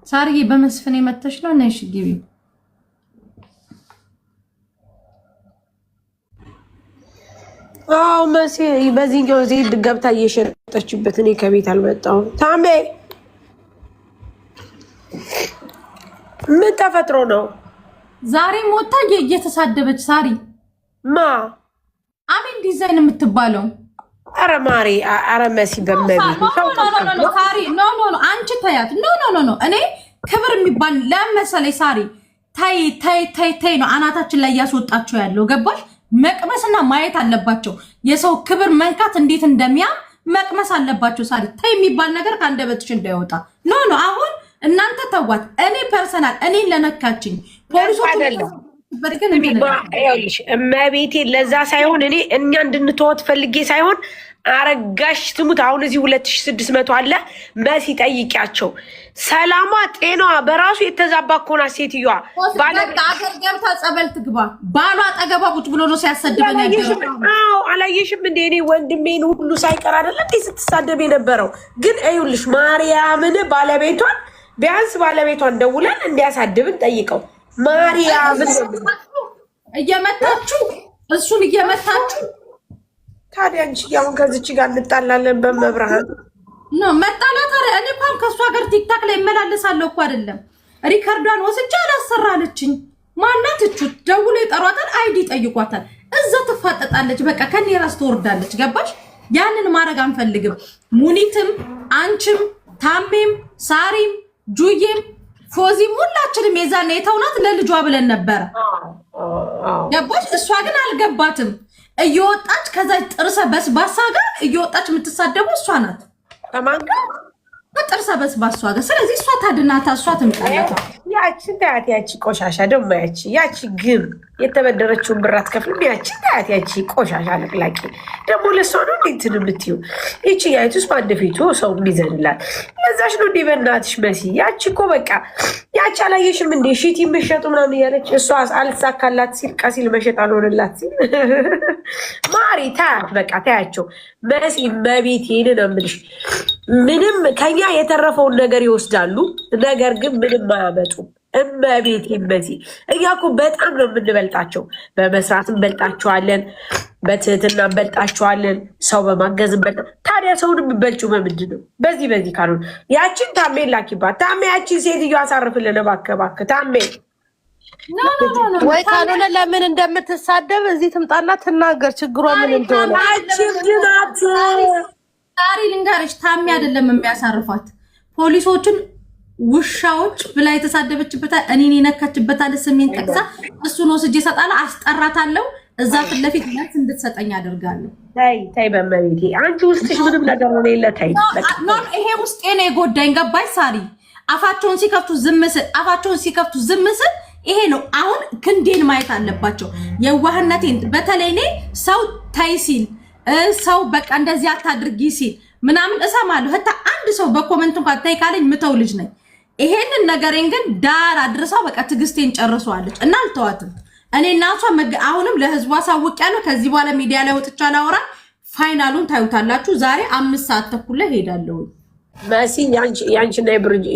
ሳርዬ በመስፍን የመተሽ ነው ነሽ ግቢ አው መሲ በዚህኛው ዜድ ገብታ እየሸጠችበት እኔ ከቤት አልመጣሁም። ታሜ ምን ተፈጥሮ ነው? ዛሬ ሞታ እየተሳደበች ሳሪ ማ አሜን ዲዛይን የምትባለው አረ ማሪ አረ መሲ በመቢ ሳሪ ኖ አንቺ ታያት ኖ እኔ ክብር የሚባል ለምሳሌ ሳሪ ታይ ነው አናታችን ላይ ያስወጣቸው ያለው ገባሽ? መቅመስና ማየት አለባቸው። የሰው ክብር መንካት እንዴት እንደሚያም መቅመስ አለባቸው። ሳሪ ታይ የሚባል ነገር ካንደበትሽ እንዳይወጣ ኖ አሁን እናንተ ተዋት። እኔ ፐርሰናል እኔ ለነካችኝ ፖሊሶች አይደለም ይኸውልሽ እመቤቴ ለዛ ሳይሆን እኛ እንድንተወት ፈልጌ ሳይሆን አረጋሽ ትሙት አሁን እዚህ 2600 አለ መሲ ጠይቂያቸው። ሰላሟ ጤናዋ በራሱ የተዛባ ኮና ሴትዮዋ ባለበት አገር ገብታ ጸበል ትግባ። ባሏ አጠገቧ ቁጭ ብሎ ነው ሲያሰድበኝ ያለው። አዎ አላየሽም እንዴ? እኔ ወንድሜን ሁሉ ሳይቀር አይደለ እንዴ ስትሳደብ የነበረው? ግን እዩልሽ ማርያምን ባለቤቷን ቢያንስ ባለቤቷን ደውለን እንዲያሳድብን ጠይቀው። ማርያምን እየመታችሁ እሱን እየመታችሁ ታዲያ አንቺ ያውን ከዚች ጋር እንጣላለን በመብርሃን ነው መጣላት። እኔ እንኳን ከሷ ጋር ቲክታክ ላይ እመላለሳለሁ እኮ አይደለም ሪከርዷን ወስጄ አላሰራለችኝ። ማናት እቹ ደውሎ ይጠሯታል፣ አይዲ ጠይቋታል፣ እዛ ትፋጠጣለች። በቃ ከኔ ራስ ትወርዳለች። ገባሽ? ያንን ማድረግ አንፈልግም። ሙኒትም አንቺም ታሜም ሳሪም ጁዬም ፎዚም ሁላችንም የዛኔ የተውናት ለልጇ ብለን ነበረ። ገባሽ? እሷ ግን አልገባትም። እየወጣች ከዛ ጥርሰ በስባሳ ጋር እየወጣች የምትሳደበው እሷ ናት። ከማን ጋር? ጥርሰ በስባሳ ጋር። ስለዚህ እሷ ታድናታ፣ እሷ ትምጣላታ። ያቺ ታያት፣ ያቺ ቆሻሻ ደግሞ ያቺ ግን የተበደረችውን ብር አትከፍልም። ያቺ ታያት፣ ያቺ ቆሻሻ ለቅላቂ ደግሞ ለሷ ነው እንዴት የምትዩ? ይቺ ያይቱስ ባንደፊቱ ሰው የሚዘንላት ለዛሽ ነው እንዴ? በእናትሽ መሲ ያቺ እኮ በቃ ያቺ አላየሽም እንዴ? ሺቲ መሸጡ ምናምን እያለች እሷ አልሳካላት ሲል ቀሲል መሸጥ አልሆነላት ሲል ማሪ ታያት፣ በቃ ታያቸው። መሲ መቤት ይሄን ነው የምልሽ። ምንም ከኛ የተረፈውን ነገር ይወስዳሉ፣ ነገር ግን ምንም አያመጡም። እመቤት ይመሲ እኛ እኮ በጣም ነው የምንበልጣቸው። በመስራት እንበልጣቸዋለን፣ በትህትና እንበልጣቸዋለን፣ ሰው በማገዝ እንበልጣ። ታዲያ ሰውን የምበልጭው በምንድን ነው? በዚህ ካልሆነ ያችን ታሜ ላኪባት። ታሜ ያችን ሴትዮ አሳርፍልን እባክህ ታሜ። ወይ ካልሆነ ለምን እንደምትሳደብ እዚህ ትምጣና ትናገር ችግሯ ምን እንደሆነ። ሳሪ ልንገርሽ፣ ታሜ አይደለም የሚያሳርፋት ፖሊሶችን ውሻዎች ብላ የተሳደበችበታል። እኔን የነካችበታል ስሜን ጠቅሳ እሱን ወስጄ እሰጣለሁ፣ አስጠራታለሁ። እዛ ፊት ለፊት መልስ እንድትሰጠኝ አደርጋለሁ። ታይ በመቤቴ አንቺ ውስጥሽ ምንም ነገር ነው የለ። ታይ ይሄ ውስጤ ነው የጎዳኝ። ገባሽ ሳሪ? አፋቸውን ሲከፍቱ ዝም ስል ይሄ ነው። አሁን ክንዴን ማየት አለባቸው፣ የዋህነቴን። በተለይ እኔ ሰው ታይ ሲል ሰው በቃ እንደዚህ አታድርጊ ሲል ምናምን እሰማለሁ። ህታ አንድ ሰው በኮመንት እንኳን ታይ ካለኝ ምተው ልጅ ነኝ። ይሄንን ነገሬን ግን ዳር አድርሳው በቃ ትግስቴን ጨርሰዋለች እና አልተዋትም። እኔ እና እሷ አሁንም ለህዝቡ አሳውቂያለሁ። ከዚህ በኋላ ሚዲያ ላይ ወጥቻ ላወራ። ፋይናሉን ታዩታላችሁ። ዛሬ 5 ሰዓት ተኩል ላይ ሄዳለሁ። መሲ ያንቺና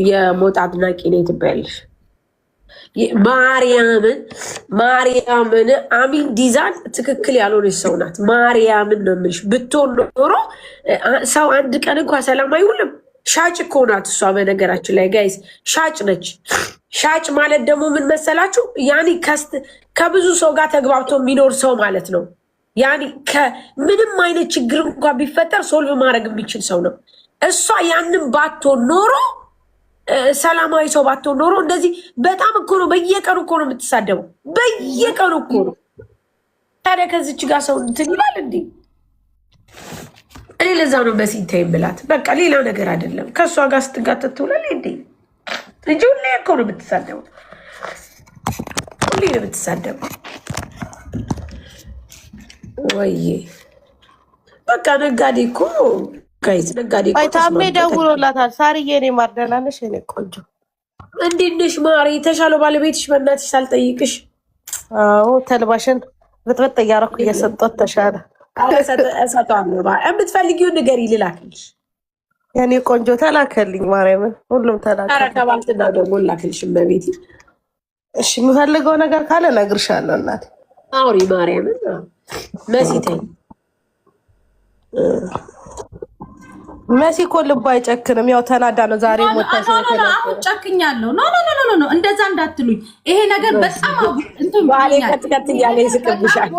የሞጣ አድናቂ ነኝ ትባያለሽ። ማርያምን አሚን ዲዛን ትክክል ያልሆነች ሰው ናት። ማርያምን ነው የምልሽ። ብትሆን ኖሮ ሰው አንድ ቀን እንኳን ሰላም አይውልም። ሻጭ እኮ ናት እሷ። በነገራችን ላይ ጋይስ ሻጭ ነች። ሻጭ ማለት ደግሞ ምን መሰላችሁ? ያኔ ከብዙ ሰው ጋር ተግባብቶ የሚኖር ሰው ማለት ነው። ያኔ ከምንም አይነት ችግር እንኳን ቢፈጠር ሶልቭ ማድረግ የሚችል ሰው ነው። እሷ ያንን ባትሆን ኖሮ ሰላማዊ ሰው ባትሆን ኖሮ እንደዚህ በጣም እኮ ነው በየቀኑ እኮ ነው የምትሳደበው። በየቀኑ እኮ ነው። ታዲያ ከዚች ጋር ሰው እንትን ይላል እንዴ? እኔ ለዛ ነው በሲንታይ ብላት በቃ ሌላ ነገር አይደለም። ከእሷ ጋር ስትጋተት ትውላል እንዴ እንጂ ሁሌ እኮ ነው የምትሳደበው። ሁሌ ነው የምትሳደበው። ወይዬ በቃ ነጋዴ እኮ ጋይዝ ነጋዴ እኮ ታሜ ደውሎላታል። ሳርዬ እኔ ማርደናነሽ እኔ ቆንጆ እንዴት ነሽ ማሪ? የተሻለው ባለቤትሽ በእናትሽ ሳልጠይቅሽ። አዎ ተልባሽን ብጥብጥ እያረኩ እየሰጠት ተሻለ። እሰጠዋለሁ። የምትፈልጊውን ንገሪ ልላክልሽ። የኔ ቆንጆ ተላከልኝ ማርያምን፣ ሁሉም ተላከልኝ። ኧረ ከባልትና ደግሞ ላክልሽም በቤት። እሺ የምፈልገው ነገር ካለ እነግርሻለሁ እናቴ። አውሪ ማርያምን መሲተኝ መሲ እኮ ልቧ አይጨክንም። ያው ተናዳ ነው ዛሬ ሞታ አሁን ጨክኛለሁ። ኖ እንደዛ እንዳትሉኝ። ይሄ ነገር በጣም እንትን ባሌ ቀጥቀጥ እያለ ይስቅብሻል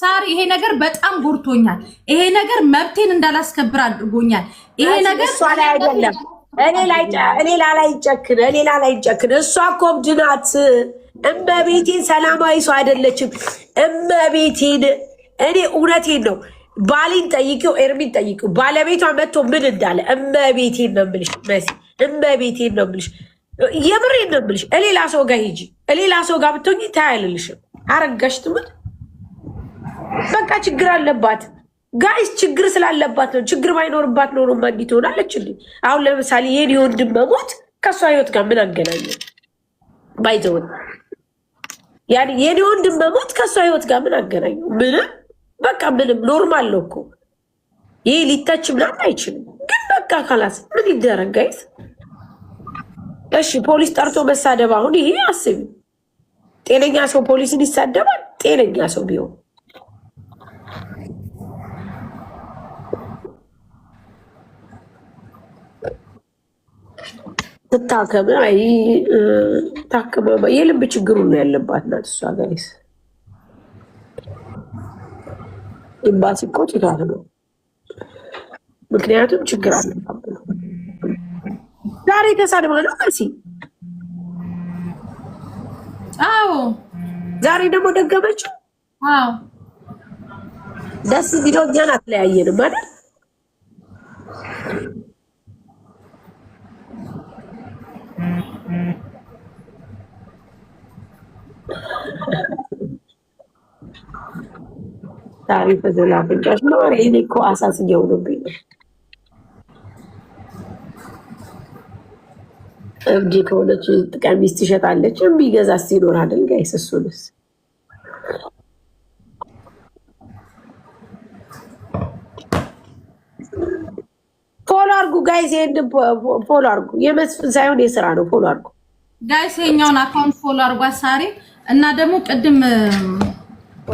ሳሪ። ይሄ ነገር በጣም ጎርቶኛል። ይሄ ነገር መብቴን እንዳላስከብር አድርጎኛል። ይሄ ነገር እሷ ላይ አይደለም እኔ ላይ ጨክን። እሷ እኮ እብድ ናት። እመቤቴን ሰላማዊ ሰው አይደለችም። እመቤቴን እኔ እውነቴን ነው። ባሌን ጠይቂው፣ ኤርሚን ጠይቂው። ባለቤቷ መጥቶ ምን እንዳለ እመቤቴን ነው የምልሽ መሲ፣ እመቤቴን ነው የምልሽ፣ የምሬን ነው የምልሽ። ሌላ ሰው ጋር ሂጂ፣ ሌላ ሰው ጋር ብትሆኚ ታያልልሽም። አረጋሽ ትሙት በቃ ችግር አለባት ጋይስ። ችግር ስላለባት ነው። ችግር ባይኖርባት ኖሮ እንዲህ ትሆናለችልኝ። አሁን ለምሳሌ የኔ ወንድም መሞት ከእሷ ህይወት ጋር ምን አገናኘ? ባይዘውን ያኔ የኔ ወንድም መሞት ከእሷ ህይወት ጋር ምን አገናኘ? ምንም በቃ ምንም ኖርማል ነው እኮ ይሄ ሊታች ምናምን አይችልም። ግን በቃ ካላስ ምን ይደረግ ጋይስ? እሺ ፖሊስ ጠርቶ መሳደብ አሁን ይሄ አስቢ። ጤነኛ ሰው ፖሊስን ይሳደባል? ጤነኛ ሰው ቢሆን ትታከም። አይ ታከመ የልብ ችግሩ ነው ያለባት ናት እሷ ጋይስ። ኤምባሲ እኮ ጭጋት ነው። ምክንያቱም ችግር አለባት ነው። ዛሬ ተሳድባ ነው መሲ። አዎ ዛሬ ደግሞ ደገመችው። አዎ ደስ ቢለው እኛን አትለያየንም አይደል? ታሪፍ ዘላፍንጫሽ ነው። እኔ እኮ አሳስየው ነው ቢል እብድ ከሆነች ቀሚስ ትሸጣለች። የሚገዛ ሲኖር አይደል ጋይስ? እሱንስ ፎሎ አርጉ ጋይስ። ይሄን ፎሎ አርጉ። የመስፍን ሳይሆን የስራ ነው። ፎሎ አርጉ ጋይስ። የኛውን አካውንት ፎሎ አርጓ ሳሪ። እና ደግሞ ቅድም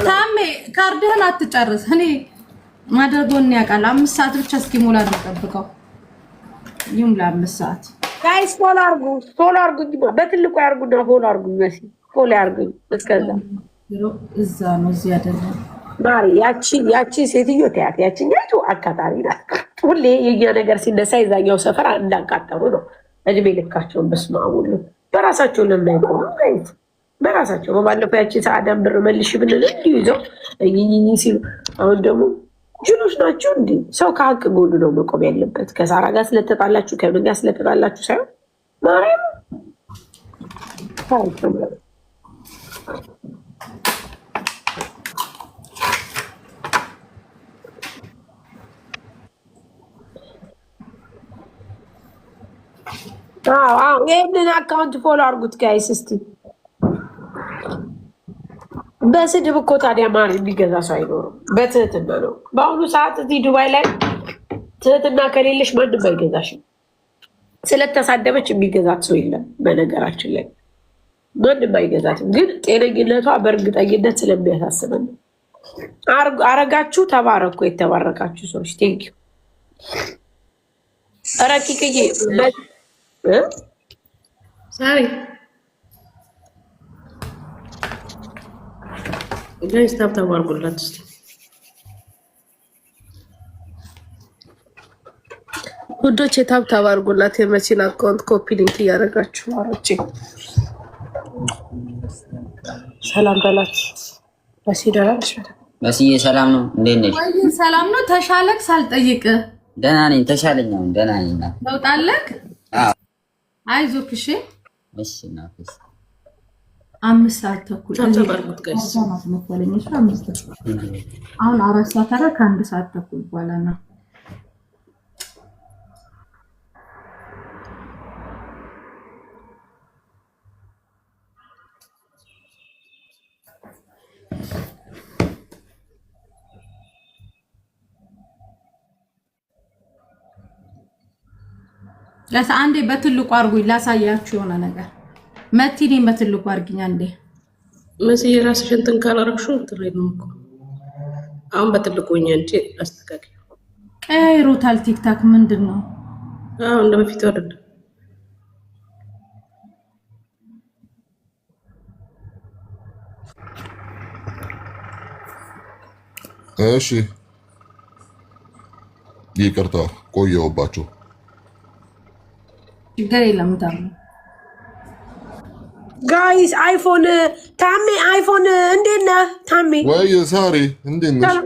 ታሜ ካርድህን አትጨርስ። እኔ ማደርጎን ያውቃል። 5 ሰዓት ብቻ እስኪሞላ ነው ጠብቀው። ይሁን ለ5 ሰዓት ጋይስ ፎሎ አርጉ። ፎሎ አርጉ። በትልቁ ያርጉና ፎሎ አርጉ። መሲ ፎሎ ያርጉ። እስከዛ እዛ ነው እዚህ አይደለም ማሪ። ያቺ ሴትዮ ተያት። ያቺኛቱ አካታሪ ናት። ሁሌ የኛ ነገር ሲነሳ የዛኛው ሰፈር እንዳቃጠሩ ነው እድሜ ልካቸውን። በስመ አብ ወልድ በራሳቸው ለማይቆሙ ጋይስ በራሳቸው። በባለፈው ያቺ ሰዓዳን ብር መልሽ ብንል እንዲሁ ይዘው እኝኝኝ ሲሉ፣ አሁን ደግሞ ጅሎች ናቸው። እንዲህ ሰው ከሀቅ ጎኑ ነው መቆም ያለበት። ከሳራ ጋር ስለተጣላችሁ ከምን ጋር ስለተጣላችሁ ሳይሆን ማርያም ይህንን አካውንት ፎሎ አርጉት ጋይስ እስቲ። በስድብ እኮ ታዲያ ማር የሚገዛ ሰው አይኖርም። በትህትና ነው። በአሁኑ ሰዓት እዚህ ዱባይ ላይ ትህትና ከሌለሽ ማንም አይገዛሽም። ስለተሳደበች የሚገዛት ሰው የለም። በነገራችን ላይ ማንም አይገዛትም። ግን ጤነኝነቷ በእርግጠኝነት ስለሚያሳስበን ነው። አረጋችሁ። ተባረኩ። የተባረካችሁ ሰዎች ቴንኪዩ። ረቂቅዬ ሳሪ ጋይስ ታብታብ አድርጉላት እስኪ። ውዶች የታብታብ አድርጉላት። የመሲን አካውንት ኮፒ ሊንክ እያደረጋችሁ ማሮቼ ሰላም በላት። መሲ ደህና ነሽ? መስዬ ሰላም ነው። እንዴት ነሽ? ሰላም ነው። ተሻለክ? ሳልጠይቅ ደህና ነኝ። ተሻለኝ። አሁን ደህና ነኝ። ለውጣለክ? አዎ አይዞክ። እሺ እሺ። እናትሽ 5 ሰዓት ተኩል ታብታብ ጋይስ። አሁን 4 ሰዓት አረ ከ1 ሰዓት ተኩል በኋላ ነው። አንዴ በትልቁ አርጉኝ ላሳያችሁ የሆነ ነገር መቲኔን በትልቁ አርግኛ እንዴ መሲ ራስሽን እንትን ካላረግሽው ትሬ ነው እኮ አሁን በትልቁኛ እንጂ አስተካክል ቀይሮታል ቲክታክ ምንድነው እንደ በፊት አይደለም እሺ ይቅርታ ቆየሁባችሁ ችግር የለም ታም ጋይስ አይፎን ታሜ አይፎን እንዴት ነህ ታሜ ወይ ሳሪ እንዴት ነሽ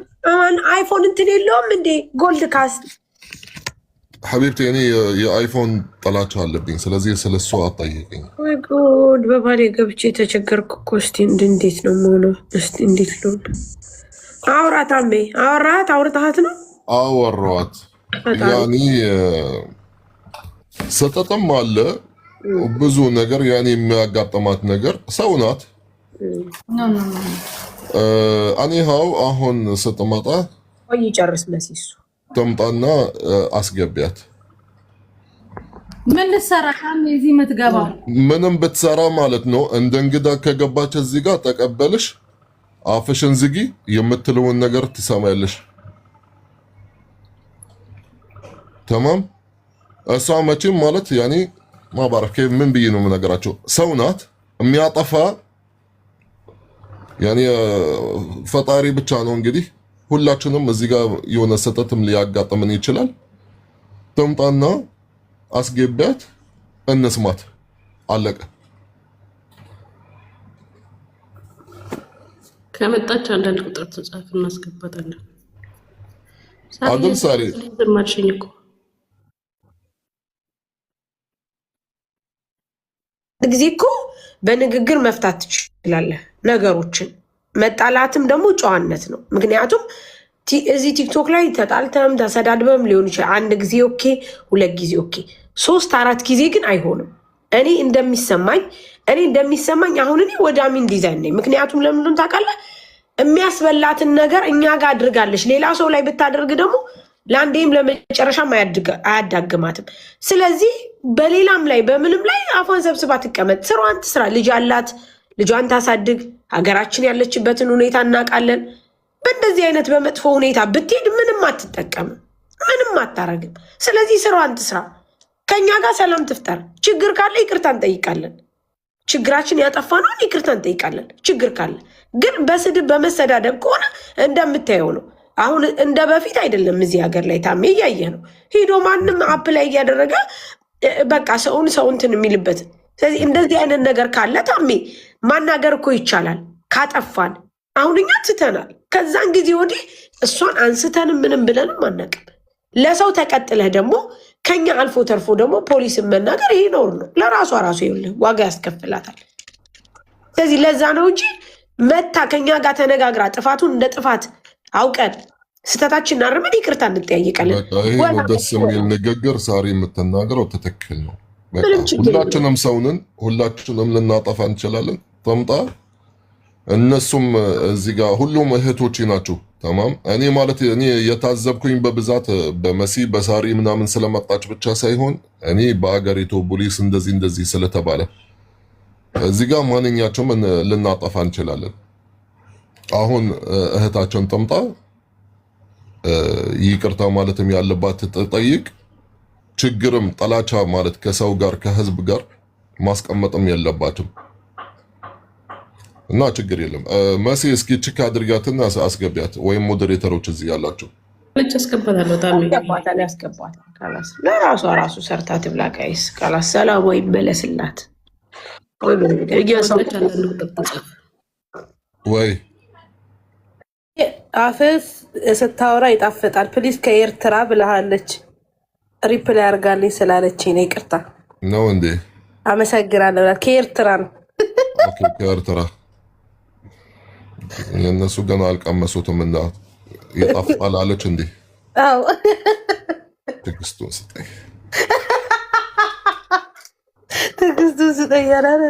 አይፎን እንትን የለውም እንዴ ጎልድ ካስት ሐቢብቲ እኔ የአይፎን ጠላቻ አለብኝ ስለዚህ ስለሱ አጣየቀኝ ወይ ጉድ በባሌ ገብቼ ተቸገርኩ እኮ እስቲ እንዴት ነው የምሆነው እስቲ እንዴት ነው አውራት ታሜ አውርታት ነው አወራኋት ያኒ ሰጠጠም አለ ብዙ ነገር ያኔ የሚያጋጥማት ነገር ሰው ናት አኒሃው አሁን ስትመጣ ወይ ጨርስ መሲሱ ተምጣና አስገቢያት ምን ልሰራ ካም እዚህ የምትገባው ምንም ብትሰራ ማለት ነው እንደ እንግዳ ከገባች እዚህ ጋር ተቀበልሽ አፍሽን ዝጊ የምትለውን ነገር ትሰማያለሽ ተማም እሷ መቼም ማለት ያኔ ማባረክ ምን ብዬ ነው የምነግራቸው ሰው ናት የሚያጠፋ ያኔ ፈጣሪ ብቻ ነው እንግዲህ ሁላችንም እዚህ ጋር የሆነ ሰጠትም ሊያጋጥመን ይችላል ተምጣና አስገቢያት እንስማት አለቀ ከመጣች አንዳንድ ቁጥር ተጻፍ እናስገባታለን አደል ሳሪ ማርሽኝ እኮ ጊዜ እኮ በንግግር መፍታት ትችላለህ ነገሮችን መጣላትም ደግሞ ጨዋነት ነው ምክንያቱም እዚህ ቲክቶክ ላይ ተጣልተም ተሰዳድበም ሊሆን ይችላል አንድ ጊዜ ኦኬ ሁለት ጊዜ ኦኬ 3-4 ጊዜ ግን አይሆንም እኔ እንደሚሰማኝ አሁን እኔ ወደ አሚን ዲዛይን ነኝ ምክንያቱም ለምን ታውቃለህ የሚያስበላትን ነገር እኛ ጋር አድርጋለች ሌላ ሰው ላይ ብታደርግ ደግሞ ለአንዴም ለመጨረሻም አያዳግማትም ስለዚህ በሌላም ላይ በምንም ላይ አፏን ሰብስባ ትቀመጥ ስራዋን ትስራ ልጅ አላት ልጇን ታሳድግ ሀገራችን ያለችበትን ሁኔታ እናውቃለን በእንደዚህ አይነት በመጥፎ ሁኔታ ብትሄድ ምንም አትጠቀምም ምንም አታረግም ስለዚህ ስራዋን ትስራ ከኛ ጋር ሰላም ትፍጠር ችግር ካለ ይቅርታ እንጠይቃለን ችግራችን ያጠፋነውን ይቅርታ እንጠይቃለን ችግር ካለ ግን በስድብ በመሰዳደብ ከሆነ እንደምታየው ነው አሁን እንደ በፊት አይደለም እዚህ ሀገር ላይ ታሜ እያየህ ነው ሄዶ ማንም አፕ ላይ እያደረገ በቃ ሰውን እንትን የሚልበት ስለዚህ እንደዚህ አይነት ነገር ካለ ታሜ ማናገር እኮ ይቻላል ካጠፋን አሁን እኛ ትተናል ከዛን ጊዜ ወዲህ እሷን አንስተንም ምንም ብለንም አናውቅም ለሰው ተቀጥለህ ደግሞ ከኛ አልፎ ተርፎ ደግሞ ፖሊስን መናገር ይሄ ነውር ነው ለራሷ ይኸውልህ ዋጋ ያስከፍላታል ስለዚህ ለዛ ነው እንጂ መታ ከኛ ጋር ተነጋግራ ጥፋቱን እንደ ጥፋት አውቀን ስተታችንን አርመን ይቅርታ እንጠያየቃለን ይሄ ነው ደስ የሚል ንግግር ሳሪ የምትናገረው ትክክል ነው ሁላችንም ሰውንን ሁላችንም ልናጠፋ እንችላለን ተምጣ እነሱም እዚህ ጋር ሁሉም እህቶች ናቸው ተማም እኔ ማለት እኔ የታዘብኩኝ በብዛት በመሲ በሳሪ ምናምን ስለመጣች ብቻ ሳይሆን እኔ በአገሪቱ ፖሊስ እንደዚህ ስለተባለ እዚህ ጋር ማንኛቸውም ልናጠፋ እንችላለን አሁን እህታችን ተምጣ ይቅርታ ማለትም ያለባት ተጠይቅ ችግርም ጠላቻ ማለት ከሰው ጋር ከህዝብ ጋር ማስቀመጥም የለባትም እና ችግር የለም መሲ እስኪ ቼክ አድርጋትና አስገቢያት ወይም ሞዴሬተሮች እዚህ ያላችሁ ልጅ አስገባታለሁ ታሜ ያስገባታል ለራሷ ሰርታ ትብላ ጋይስ ካላስ ሰላም ወይ መለስላት ወይ አፍስ ስታወራ ይጣፍጣል ፕሊዝ ከኤርትራ ብለሃለች ሪፕላይ አርጋልኝ ስላለችኝ ነው ይቅርታ ነው እንዴ አመሰግናለሁ ከኤርትራ ነው ኦኬ ከኤርትራ የነሱ ገና አልቀመሱትም እና ይጣፍጣል አለች እንዴ አዎ ትግስቱን ስጠኝ ያላለ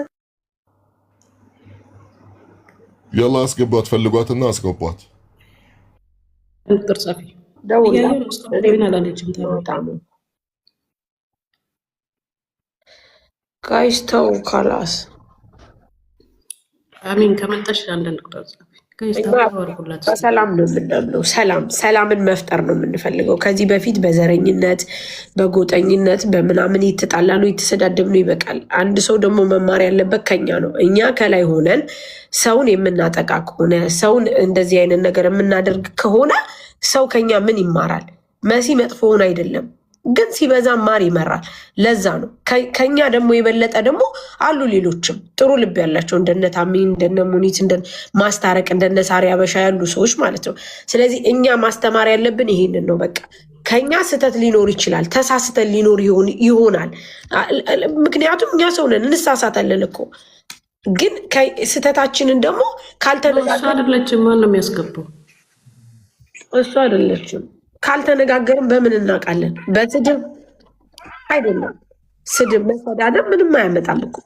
ያላ አስገባት ፈልጓትና አስገቧት ቁጥር ጻፊ ደውላ ጋይስ ተው ካላስ አሚን ከመጣሽ አንዳንድ ቁጥር በሰላም ነው የምናምነው። ሰላምን መፍጠር ነው የምንፈልገው። ከዚህ በፊት በዘረኝነት በጎጠኝነት በምናምን የተጣላ ነው የተሰዳደብ ነው ይበቃል። አንድ ሰው ደግሞ መማር ያለበት ከኛ ነው። እኛ ከላይ ሆነን ሰውን የምናጠቃ ከሆነ ሰውን እንደዚህ አይነት ነገር የምናደርግ ከሆነ ሰው ከኛ ምን ይማራል? መሲ መጥፎ ሆን አይደለም ግን ሲበዛ ማር ይመራል። ለዛ ነው ከኛ ደግሞ የበለጠ ደግሞ አሉ ሌሎችም ጥሩ ልብ ያላቸው እንደነ ታሚን እንደነ ሙኒት ማስታረቅ እንደነ ሳሪ አበሻ ያሉ ሰዎች ማለት ነው። ስለዚህ እኛ ማስተማር ያለብን ይሄንን ነው። በቃ ከኛ ስህተት ሊኖር ይችላል፣ ተሳስተን ሊኖር ይሆናል። ምክንያቱም እኛ ሰው ነን፣ እንሳሳታለን እኮ። ግን ስህተታችንን ደግሞ ካልተነጋገርን አይደለችም። ማን ነው የሚያስገባው? እሱ አይደለችም። ካልተነጋገርን በምን እናውቃለን? በስድብ አይደለም። ስድብ መሰዳደብ ምንም አያመጣም እኮ።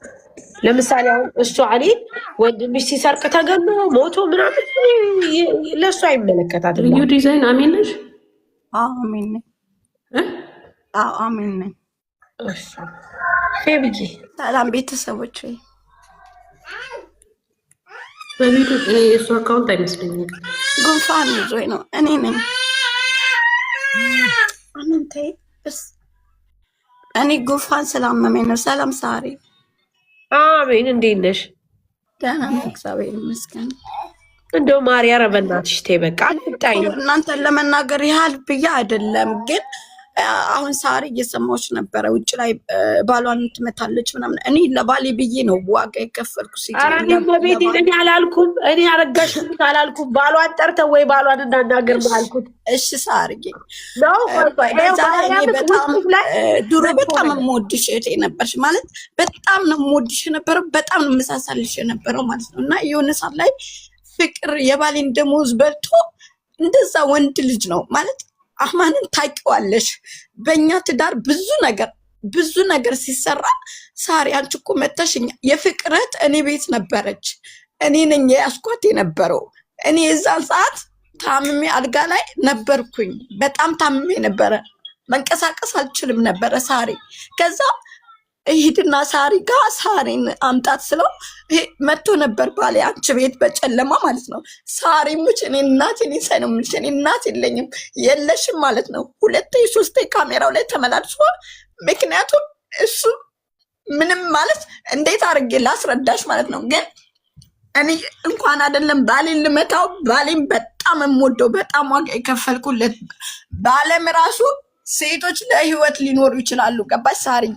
ለምሳሌ አሁን እሱ አሊ ወንድምሽ ሲሰርቅ ተገሎ ሞቶ ምናምን ለእሱ አይመለከታትም። ልዩ ዲዛይን አሚን ነሽ? አሚን ነኝ። አሚን ነኝ። ፌብጂ ሰላም ቤተሰቦች። በቪዲዮ የእሱ አካውንት አይመስለኝም። ጉንፋን ይዞኝ ነው። እኔ ነኝ። አምንታይ በስ እኔ ጉንፋን ስላመመኝ ነው። ሰላም ሳሪ። አሜን። እንዴት ነሽ? ደህና ነኝ እግዚአብሔር ይመስገን። እንደው ማርያ ኧረ በእናትሽ ተይ በቃ አልጣይ። እናንተን ለመናገር ያህል ብዬ አይደለም ግን አሁን ሳሪ እየሰማዎች ነበረ ውጭ ላይ ባሏን ትመታለች ምናምን። እኔ ለባሌ ብዬ ነው ዋጋ የከፈልኩ። በቤት እኔ አላልኩም፣ እኔ አረጋሽ አላልኩም። ባሏን ጠርተው ወይ ባሏን እናናገር አልኩት። እሺ ሳሪ ድሮ በጣም የምወድሽ እህቴ ነበርሽ ማለት በጣም ነው የምወድሽ የነበረው፣ በጣም ነው የምሳሳልሽ የነበረው ማለት ነው። እና የሆነ ሰዓት ላይ ፍቅር የባሌን ደሞዝ በልቶ እንደዛ ወንድ ልጅ ነው ማለት አህማንን ታውቂዋለሽ። በእኛ ትዳር ብዙ ነገር ሲሰራ ሳሪ አንቺ እኮ መተሽኛ የፍቅረት እኔ ቤት ነበረች። እኔ ነኝ ያስኳት የነበረው። እኔ የዛን ሰዓት ታምሜ አልጋ ላይ ነበርኩኝ። በጣም ታምሜ ነበረ፣ መንቀሳቀስ አልችልም ነበረ ሳሪ። ከዛ ሂድና ሳሪ ጋር ሳሪን አምጣት ስለው መጥቶ ነበር ባሌ አንቺ ቤት በጨለማ ማለት ነው። ሳሪ ሙች እኔ እናቴ ሊሳይ ነው የምልሽ፣ እኔ እናት የለኝም የለሽም ማለት ነው። 2-3 ካሜራው ላይ ተመላልሷል። ምክንያቱም እሱ ምንም ማለት እንዴት አድርጌ ላስረዳሽ ማለት ነው። ግን እኔ እንኳን አይደለም ባሌን ልመታው፣ ባሌን በጣም የምወደው በጣም ዋጋ የከፈልኩለት ባለም ራሱ ሴቶች ለህይወት ሊኖሩ ይችላሉ። ገባሽ ሳርዬ?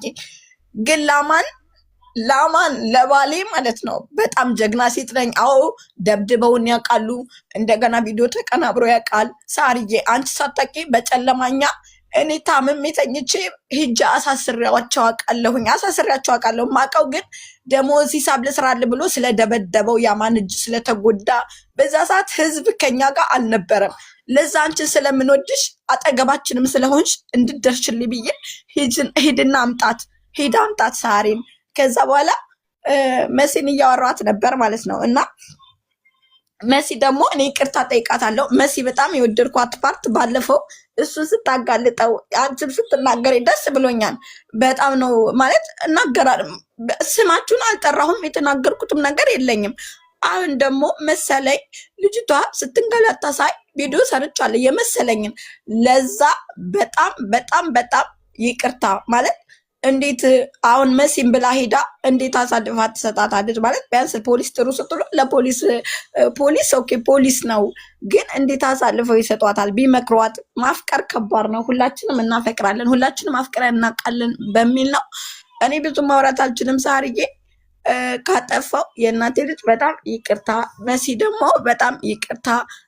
ግን ላማን ለባሌ ማለት ነው በጣም ጀግና ሴት ነኝ። አዎ ደብድበውን ያውቃሉ። እንደገና ቪዲዮ ተቀናብሮ ያውቃል። ሳርዬ አንቺ ሳታውቂ በጨለማኛ እኔ ታምሜ ተኝቼ ሂጃ አሳስሬያቸው አውቃለሁ። ማውቀው ግን ደሞዝ ሂሳብ ልስራል ብሎ ስለደበደበው ያማን እጅ ስለተጎዳ በዛ ሰዓት ህዝብ ከኛ ጋር አልነበረም። ለዛ አንቺን ስለምንወድሽ አጠገባችንም ስለሆንሽ እንድደርሽልኝ ብዬ ሂድና አምጣት ሳሪን። ከዛ በኋላ መሲን እያወራት ነበር ማለት ነው። እና መሲ ደግሞ እኔ ይቅርታ ጠይቃታለሁ። መሲ በጣም የወደድኳት ፓርት ባለፈው እሱ ስታጋልጠው አንቺም ስትናገሪ ደስ ብሎኛል። በጣም ነው ማለት እናገራለሁ። ስማችሁን አልጠራሁም፣ የተናገርኩትም ነገር የለኝም። አሁን ደግሞ መሰለኝ ልጅቷ ስትንገላታ ሳይ ቪዲዮ ሰርቻለሁ የመሰለኝን። ለዛ በጣም ይቅርታ ማለት እንዴት አሁን መሲም ብላ ሄዳ እንዴት አሳልፋ ትሰጣታለች? ማለት ቢያንስ ፖሊስ ጥሩ ስትሉ ፖሊስ ኦኬ ፖሊስ ነው፣ ግን እንዴት አሳልፈው ይሰጧታል? ቢመክሯት። ማፍቀር ከባድ ነው። ሁላችንም እናፈቅራለን፣ ሁላችንም አፍቅረን እናውቃለን በሚል ነው። እኔ ብዙ ማውራት አልችልም ሳርዬ። ካጠፋው የእናቴ ልጅ በጣም ይቅርታ። መሲ ደግሞ በጣም ይቅርታ።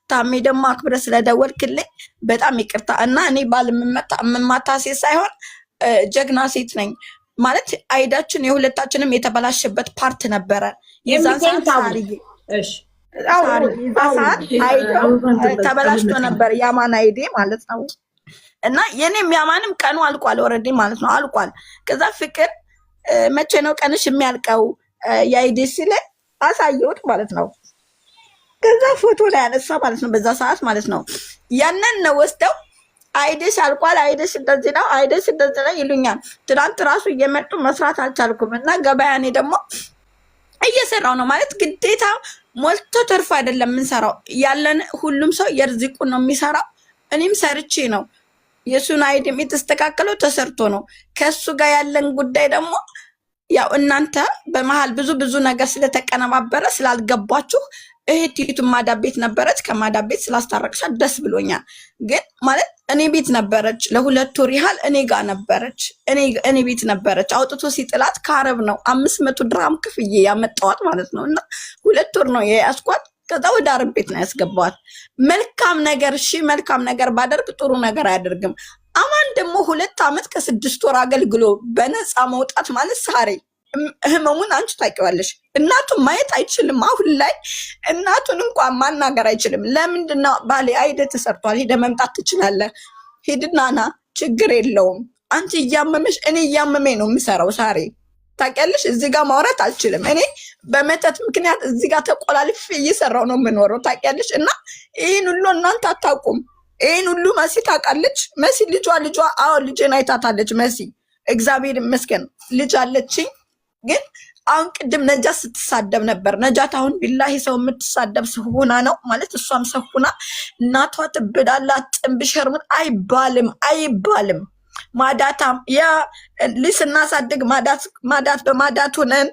ታሜ ደግሞ አክብረ ስለደወልክልኝ በጣም ይቅርታ። እና እኔ ባል የምማታ ሴት ሳይሆን ጀግና ሴት ነኝ ማለት አይዳችን የሁለታችንም የተበላሸበት ፓርት ነበረ። የዛን ሰዓት ተበላሽቶ ነበር ያማን አይዴ ማለት ነው። እና የኔም ያማንም ቀኑ አልቋል ኦልሬዲ ማለት ነው አልቋል። ከዛ ፍቅር መቼ ነው ቀንሽ የሚያልቀው የአይዴ ሲለ አሳየሁት ማለት ነው። ከዛ ፎቶ ላይ ያነሳ ማለት ነው በዛ ሰዓት ማለት ነው። ያንን ነው ወስደው አይደስ አልቋል፣ አይደስ እንደዚህ ነው፣ አይደስ እንደዚህ ነው ይሉኛል። ትናንት ራሱ እየመጡ መስራት አልቻልኩም እና ገበያኔ ደግሞ እየሰራው ነው ማለት ግዴታ ሞልቶ ተርፎ አይደለም የምንሰራው ያለን ሁሉም ሰው የርዚቁ ነው የሚሰራው። እኔም ሰርቼ ነው የሱን አይደም የተስተካከለው ተሰርቶ ነው። ከሱ ጋር ያለን ጉዳይ ደግሞ ያው እናንተ በመሃል ብዙ ነገር ስለተቀነባበረ ስላልገባችሁ እህቲቱ ማዳብ ቤት ነበረች። ከማዳብ ቤት ስላስታረቅሻት ደስ ብሎኛል። ግን ማለት እኔ ቤት ነበረች ለ2 ወር ያህል እኔ ጋር ነበረች። እኔ ቤት ነበረች። አውጥቶ ሲጥላት ከአረብ ነው 500 ድርሃም ክፍዬ ያመጣዋት ማለት ነው። እና 2 ወር ነው የያዝኳት። ከዛ ወደ አረብ ቤት ነው ያስገባዋት። መልካም ነገር እሺ፣ መልካም ነገር ባደርግ ጥሩ ነገር አያደርግም። አማን ደግሞ 2 ዓመት ከ6 ወር አገልግሎ በነፃ መውጣት ማለት ሳሬ ህመሙን አንቺ ታውቂዋለሽ። እናቱን ማየት አይችልም። አሁን ላይ እናቱን እንኳን ማናገር አይችልም። ለምንድነው ባሌ አይደ ተሰርቷል፣ ሄደ መምጣት ትችላለህ፣ ሄድና ና፣ ችግር የለውም። አንቺ እያመመሽ እኔ እያመመኝ ነው የምሰራው ሳሬ ታውቂያለሽ። እዚህ ጋር ማውራት አልችልም። እኔ በመተት ምክንያት እዚህ ጋር ተቆላልፌ እየሰራው ነው የምኖረው ታውቂያለሽ። እና ይህን ሁሉ እናንተ አታውቁም። ይህን ሁሉ መሲ ታውቃለች። መሲ ልጇ አዎ ልጄን አይታታለች። መሲ እግዚአብሔር ይመስገን ልጅ አለችኝ። ግን አሁን ቅድም ነጃት ስትሳደብ ነበር። ነጃት አሁን ቢላሂ ሰው የምትሳደብ ሰሆና ነው ማለት እሷም ሰሆና እናቷ ትብዳላት ጥንብሸርምን አይባልም። ማዳታም ያ ልስናሳድግ ማዳት በማዳት ሆነን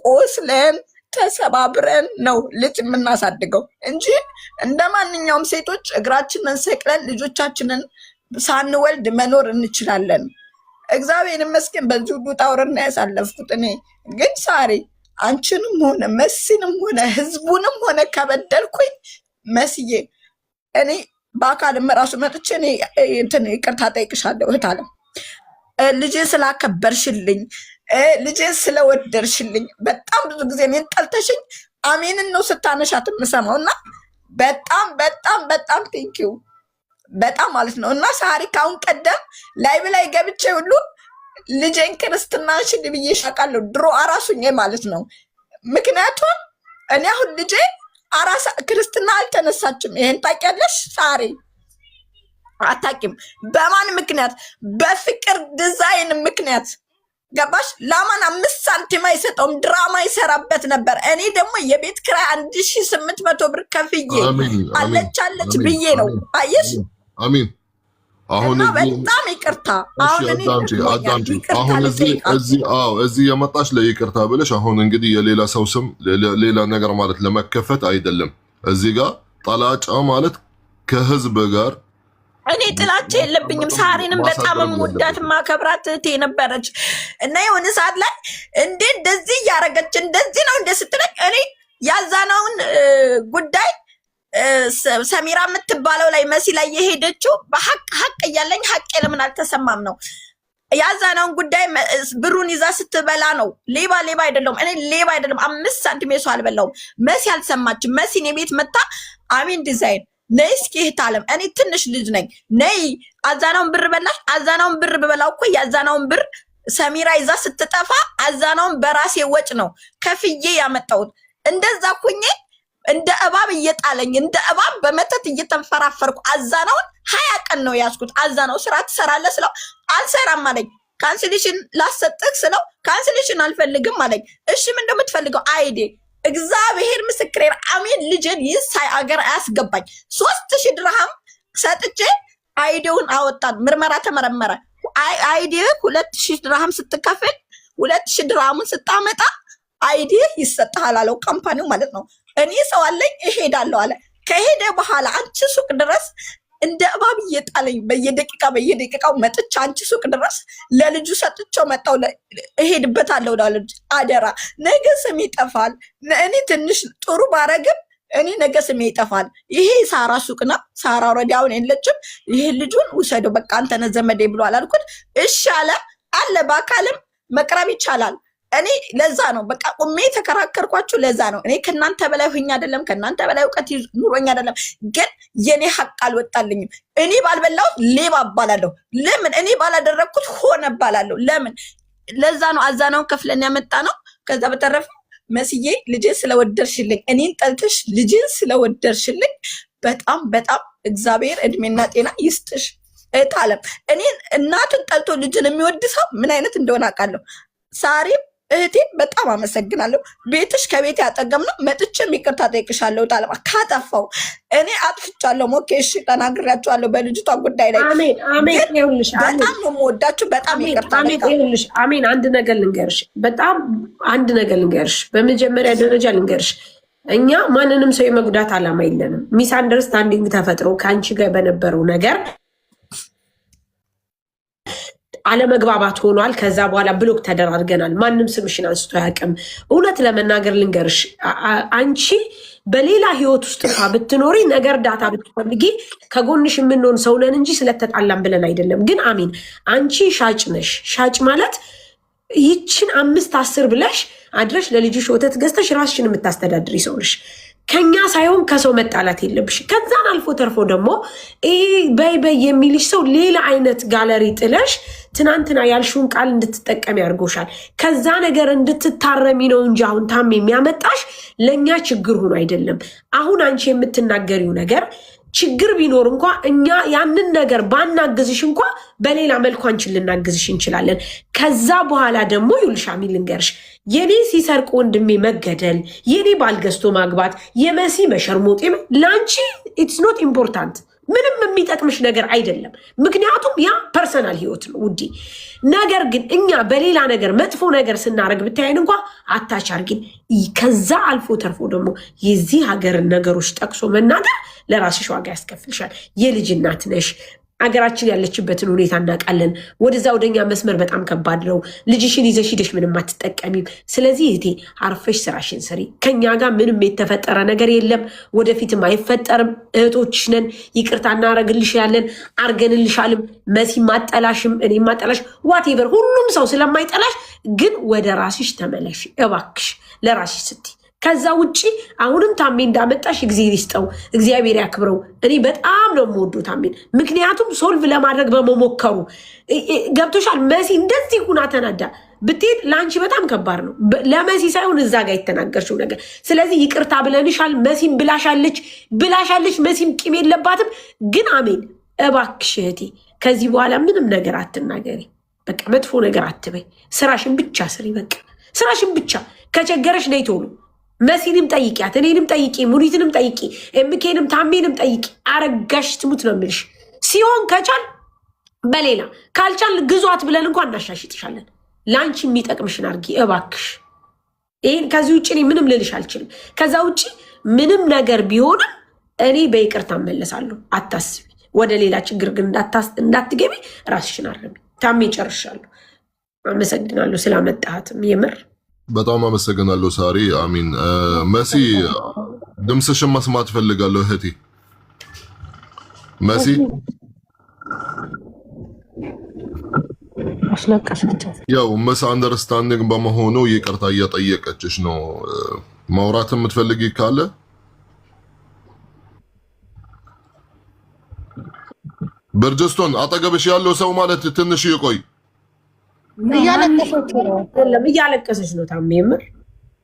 ቆስለን ተሰባብረን ነው ልጅ የምናሳድገው እንጂ እንደ ማንኛውም ሴቶች እግራችንን ሰቅለን ልጆቻችንን ሳንወልድ መኖር እንችላለን። እግዚአብሔር ይመስገን በዚህ ሁሉ ጣውረና ያሳለፍኩት። እኔ ግን ሳሪ አንቺንም ሆነ መሲንም ሆነ ህዝቡንም ሆነ ከበደልኩኝ መስዬ እኔ በአካልም ራሱ መጥቼ እኔ እንትን ይቅርታ ጠይቅሻለሁ። እህታለም ልጄ ስላከበርሽልኝ ልጄ ስለወደድሽልኝ በጣም ብዙ ጊዜ እኔን ጠልተሽኝ አሜንን ነው ስታነሻት የምሰማው እና በጣም ቴንኪው በጣም ማለት ነው። እና ሳሪ ካሁን ቀደም ላይቭ ላይ ገብቼ ሁሉ ልጄን ክርስትናሽን ብዬ ሻቃለሁ ድሮ አራሱኝ ማለት ነው። ምክንያቱም እኔ አሁን ልጄ አራሳ ክርስትና አልተነሳችም። ይሄን ታውቂያለሽ ሳሪ? አታውቂም። በማን ምክንያት? በፍቅር ዲዛይን ምክንያት ገባሽ? ላማን 5 ሳንቲም አይሰጠውም። ድራማ ይሰራበት ነበር። እኔ ደግሞ የቤት ኪራይ 1800 ብር ከፍዬ አለች ብዬ ነው። አየሽ? አሚን። አሁን በጣም ይቅርታ። አሁን እዚህ የመጣሽ ለይቅርታ ብለሽ አሁን እንግዲህ የሌላ ሰው ስም ሌላ ነገር ማለት ለመከፈት አይደለም። እዚህ ጋር ጠላጫ ማለት ከህዝብ ጋር እኔ ጥላቻ የለብኝም። ሳሪንም በጣም የምወዳት ማከብራት እህቴ ነበረች እና የሆነ ሰዓት ላይ እንዴ እንደዚህ እያረገች እንደዚህ ነው እንደ ስትለኝ እኔ ያዛናውን ጉዳይ ሰሚራ የምትባለው ላይ መሲ ላይ የሄደችው በሐቅ እያለኝ ሐቅ ለምን አልተሰማም ነው ያዛናውን ጉዳይ ብሩን ይዛ ስትበላ ነው። ሌባ አይደለም፣ እኔ ሌባ አይደለም። 5 ሳንቲም የሰው አልበላውም። መሲ አልሰማችም። መሲን የቤት መታ አሚን ዲዛይን ነይ እስኪ እህታለም እኔ ትንሽ ልጅ ነኝ ነይ አዛናውን ብር በላሽ። አዛናውን ብር በበላው እኮ ያዛናውን ብር ሰሚራ ይዛ ስትጠፋ አዛናውን በራሴ ወጭ ነው ከፍዬ ያመጣሁት። እንደዛ ኩኜ እንደ እባብ እየጣለኝ እንደ እባብ በመተት እየተንፈራፈርኩ አዛናውን 20 ቀን ነው ያዝኩት። አዛናው ስራ ትሰራለህ ስለው አልሰራም አለኝ። ካንስሌሽን ላሰጥክ ስለው ካንስሌሽን አልፈልግም አለኝ። እሺ ምን እንደምትፈልገው አይዴ እግዚአብሔር ምስክሬ አሜን። ልጅን ይሳይ አገር አያስገባኝ 3000 ድርሃም ሰጥቼ አይዲውን አወጣን። ምርመራ ተመረመረ። አይዲ 2000 ድርሃም ስትከፍል 2000 ድርሃሙን ስታመጣ አይዲ ይሰጣል አለው ካምፓኒው ማለት ነው። እኔ ሰው አለኝ እሄዳለሁ አለ። ከሄደ በኋላ አንቺ ሱቅ ድረስ እንደ እባብ እየጣለኝ በየደቂቃው መጥቻ አንቺ ሱቅ ድረስ ለልጁ ሰጥቼው መጣው። እሄድበታለሁ ለልጅ አደራ ነገ ስም ይጠፋል። እኔ ትንሽ ጥሩ ባረግም እኔ ነገ ስም ይጠፋል። ይሄ ሳራ ሱቅ ነው። ሳራ ወዲያውን የለችም። ይሄ ልጁን ውሰደው በቃ አንተ ነህ ዘመዴ ብሎ አላልኩት። እሺ አለ በአካልም መቅረብ ይቻላል። እኔ ለዛ ነው በቃ ቁሜ ተከራከርኳችሁ። ለዛ ነው እኔ ከናንተ በላይ ሆኛ አይደለም፣ ከናንተ በላይ እውቀት ኑሮኛ አይደለም። ግን የኔ ሐቅ አልወጣልኝም። እኔ ባልበላው ሌባ እባላለሁ። ለምን? እኔ ባላደረኩት ሆነ እባላለሁ። ለምን? ለዛ ነው አዛናውን ከፍለን ያመጣ ነው። ከዛ በተረፈ መስዬ ልጄን ስለወደድሽልኝ እኔን ጠልተሽ ልጄን ስለወደድሽልኝ በጣም እግዚአብሔር እድሜና ጤና ይስጥሽ። እታለም እኔን እናቱን ጠልቶ ልጅን የሚወድ ሰው ምን አይነት እንደሆነ አውቃለሁ። ሳሪም እህቴ በጣም አመሰግናለሁ። ቤትሽ ከቤት ያጠገም ነው። መጥቼም ይቅርታ ጠይቅሻለሁ። ጣለማ ካጠፋው እኔ አጥፍቻለሁ። ሞኬ እሺ ተናግሬያቸዋለሁ በልጅቷ ጉዳይ ላይ። አሜን አሜን። ይኸውልሽ በጣም ነው የምወዳችሁ። በጣም ይቅርታ። ይኸውልሽ አሜን። አንድ ነገር ልንገርሽ፣ በጣም አንድ ነገር ልንገርሽ። በመጀመሪያ ደረጃ ልንገርሽ፣ እኛ ማንንም ሰው የመጉዳት አላማ የለንም። ሚስ አንደርስታንዲንግ ተፈጥሮ ከአንቺ ጋር በነበረው ነገር አለመግባባት ሆኗል። ከዛ በኋላ ብሎክ ተደራርገናል። ማንም ስምሽን አንስቶ አያውቅም። እውነት ለመናገር ልንገርሽ፣ አንቺ በሌላ ህይወት ውስጥ እንኳ ብትኖሪ ነገር ዳታ ብትፈልጊ ከጎንሽ የምንሆን ሰው ነን እንጂ ስለተጣላን ብለን አይደለም። ግን አሜን፣ አንቺ ሻጭ ነሽ። ሻጭ ማለት ይችን 5-10 ብለሽ አድረሽ ለልጅሽ ወተት ገዝተሽ ራስሽን የምታስተዳድሪ ሰው ነሽ። ከኛ ሳይሆን ከሰው መጣላት የለብሽ። ከዛን አልፎ ተርፎ ደግሞ በይ በይ የሚልሽ ሰው ሌላ አይነት ጋለሪ ጥለሽ ትናንትና ያልሽውን ቃል እንድትጠቀሚ ያድርጎሻል። ከዛ ነገር እንድትታረሚ ነው እንጂ አሁን ታም የሚያመጣሽ ለእኛ ችግር ሆኖ አይደለም። አሁን አንቺ የምትናገሪው ነገር ችግር ቢኖር እንኳ እኛ ያንን ነገር ባናግዝሽ እንኳ በሌላ መልኩ አንቺን ልናግዝሽ እንችላለን። ከዛ በኋላ ደግሞ ይልሻሚ ልንገርሽ፣ የኔ ሲሰርቅ ወንድሜ መገደል፣ የኔ ባልገዝቶ ማግባት፣ የመሲ መሸርሞጤ ለአንቺ ኢትስ ኖት ኢምፖርታንት፣ ምንም የሚጠቅምሽ ነገር አይደለም። ምክንያቱም ያ ፐርሰናል ህይወት ነው ውዴ። ነገር ግን እኛ በሌላ ነገር መጥፎ ነገር ስናደርግ ብታይን እንኳ አታች አርጊን። ከዛ አልፎ ተርፎ ደግሞ የዚህ ሀገርን ነገሮች ጠቅሶ መናገር ለራስሽ ዋጋ ያስከፍልሻል። የልጅ እናት ነሽ። አገራችን ያለችበትን ሁኔታ እናውቃለን። ወደዛ ወደኛ መስመር በጣም ከባድ ነው። ልጅሽን ይዘሽ ሂደሽ ምንም አትጠቀሚም። ስለዚህ እህቴ አርፈሽ ስራሽን ስሪ። ከኛ ጋር ምንም የተፈጠረ ነገር የለም፣ ወደፊትም አይፈጠርም። እህቶችሽ ነን። ይቅርታ እናረግልሻለን፣ አርገንልሻልም። መሲ ማጠላሽም እኔ ማጠላሽ ዋቴቨር፣ ሁሉም ሰው ስለማይጠላሽ ግን ወደ ራስሽ ተመለሽ እባክሽ፣ ለራስሽ ስትይ። ከዛ ውጭ አሁንም ታሜ እንዳመጣሽ እግዚአብሔር ይስጠው፣ እግዚአብሔር ያክብረው። እኔ በጣም ነው የምወደው ታሜን፣ ምክንያቱም ሶልቭ ለማድረግ በመሞከሩ ገብቶሻል። መሲ እንደዚህ ሁና ተናዳ ብትሄድ ለአንቺ በጣም ከባድ ነው። ለመሲ ሳይሆን እዛ ጋር የተናገርሽው ነገር። ስለዚህ ይቅርታ ብለንሻል። መሲም ብላሻለች። መሲም ቂም የለባትም። ግን አሜን እባክሽ እህቴ ከዚህ በኋላ ምንም ነገር አትናገሪ። በቃ መጥፎ ነገር አትበይ። ስራሽን ብቻ ስሪ። በቃ ስራሽን ብቻ። ከቸገረሽ ነይ ቶሎ። መሲንም ጠይቂያት፣ እኔንም ጠይቂ፣ ሙኒትንም ጠይቂ፣ ኤምኬንም ታሜንም ጠይቂ። አረጋሽ ትሙት ነው የምልሽ። ሲሆን ከቻል በሌላ ካልቻል ግዟት ብለን እንኳን እናሻሽጥሻለን። ለአንቺ የሚጠቅምሽን አርጊ እባክሽ። ይህን ከዚህ ውጭ እኔ ምንም ልልሽ አልችልም። ከዛ ውጭ ምንም ነገር ቢሆንም እኔ በይቅርታ እመለሳለሁ። አታስቢ። ወደ ሌላ ችግር ግን እንዳትገቢ ራስሽን አረሚ። ታሜ ጨርሻለሁ። አመሰግናለሁ ስላመጣሃትም የምር በጣም አመሰግናለሁ ሳሪ። አሚን። መሲ ድምፅሽን መስማት ፈልጋለሁ እህቴ መሲ። ያው ምስ አንደርስታንዲንግ በመሆኑ ይቅርታ እየጠየቀችሽ ነው። ማውራት የምትፈልጊ ካለ በርጀስቶን አጠገብሽ ያለው ሰው ማለት ትንሽ ይቆይ። እያለቀሰች ነው ታሜ የምር።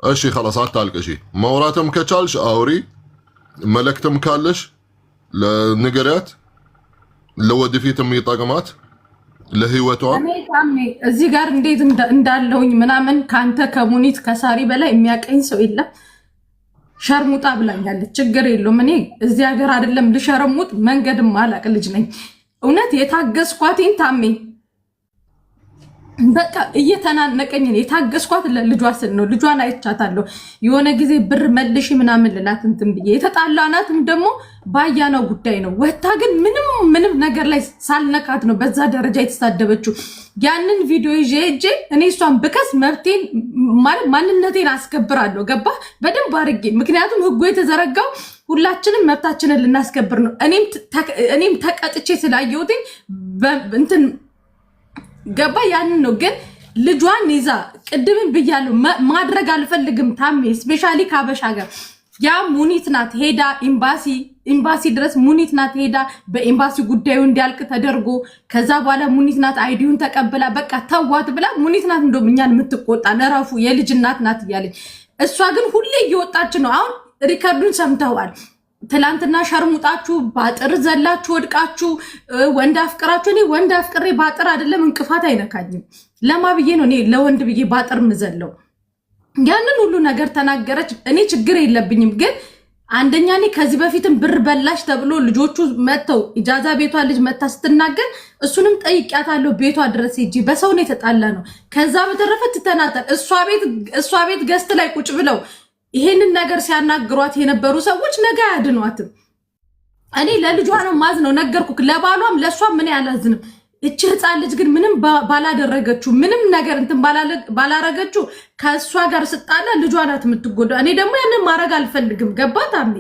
እሺ خلاص አታልቅሺ። ማውራትም ከቻልሽ አውሪ። መልእክትም ካለሽ ለንገሪያት፣ ለወደፊትም ይጠቅማት ለህይወቷ። እዚህ ጋር እንዴት እንዳለውኝ ምናምን ካንተ ከሙኒት ከሳሪ በላይ የሚያቀኝ ሰው የለም። ሸርሙጣ ብላኛለች። ችግር የለውም። እኔ እዚህ ሀገር አይደለም ልሸረሙጥ መንገድም አላቅ ልጅ ነኝ። እውነት የታገስኳትኝ ታሜ በቃ እየተናነቀኝ ነው የታገስኳት። ለልጇ ስል ነው። ልጇን አይቻታለሁ። የሆነ ጊዜ ብር መልሽ ምናምን ልላት እንትን ብዬ የተጣላናትም ደግሞ ባያነው ጉዳይ ነው። ወታ ግን ምንም ነገር ላይ ሳልነካት ነው በዛ ደረጃ የተሳደበችው። ያንን ቪዲዮ ይዤ እኔ እሷን ብከስ መብቴን ማለት ማንነቴን አስከብራለሁ። ገባ በደንብ አድርጌ። ምክንያቱም ህጉ የተዘረጋው ሁላችንም መብታችንን ልናስከብር ነው። እኔም ተቀጥቼ ስላየሁትኝ እንትን ገባ ያንን ነው። ግን ልጇን ይዛ ቅድምን ብያለሁ ማድረግ አልፈልግም ታሜ። ስፔሻሊ ካበሻ ጋር ያ ሙኒት ናት ሄዳ ኤምባሲ ድረስ ሙኒት ናት ሄዳ በኤምባሲ ጉዳዩ እንዲያልቅ ተደርጎ ከዛ በኋላ ሙኒት ናት አይዲውን ተቀብላ በቃ ተዋት ብላ ሙኒት ናት እንደውም እኛን የምትቆጣ ነረፉ የልጅ እናት ናት እያለች። እሷ ግን ሁሌ እየወጣች ነው። አሁን ሪከርዱን ሰምተዋል። ትላንትና ሸርሙጣችሁ ባጥር ዘላችሁ ወድቃችሁ ወንድ አፍቅራችሁ እኔ ወንድ አፍቅሬ ባጥር አይደለም እንቅፋት አይነካኝም። ለማብዬ ነው እኔ ለወንድ ብዬ ባጥር ምዘለው። ያንን ሁሉ ነገር ተናገረች። እኔ ችግር የለብኝም። ግን አንደኛ እኔ ከዚህ በፊትም ብር በላሽ ተብሎ ልጆቹ መተው ኢጃዛ ቤቷ ልጅ መታ ስትናገር እሱንም ጠይቂያታለሁ። ቤቷ ድረስ ሄጂ በሰው ነው የተጣላ ነው። ከዛ በተረፈ ትተናጠል እሷ ቤት ገስት ላይ ቁጭ ብለው ይሄንን ነገር ሲያናግሯት የነበሩ ሰዎች ነገ አያድኗትም። እኔ ለልጇ ነው ማዝ ነው ነገርኩክ። ለባሏም ለሷም ምን ያላዝንም። እቺ ህፃን ልጅ ግን ምንም ባላደረገችው ምንም ነገር እንትን ባላረገችው ከሷ ጋር ስጣላ ልጇ ናት የምትጎዳው። እኔ ደግሞ ያንን ማድረግ አልፈልግም። ገባት አሜ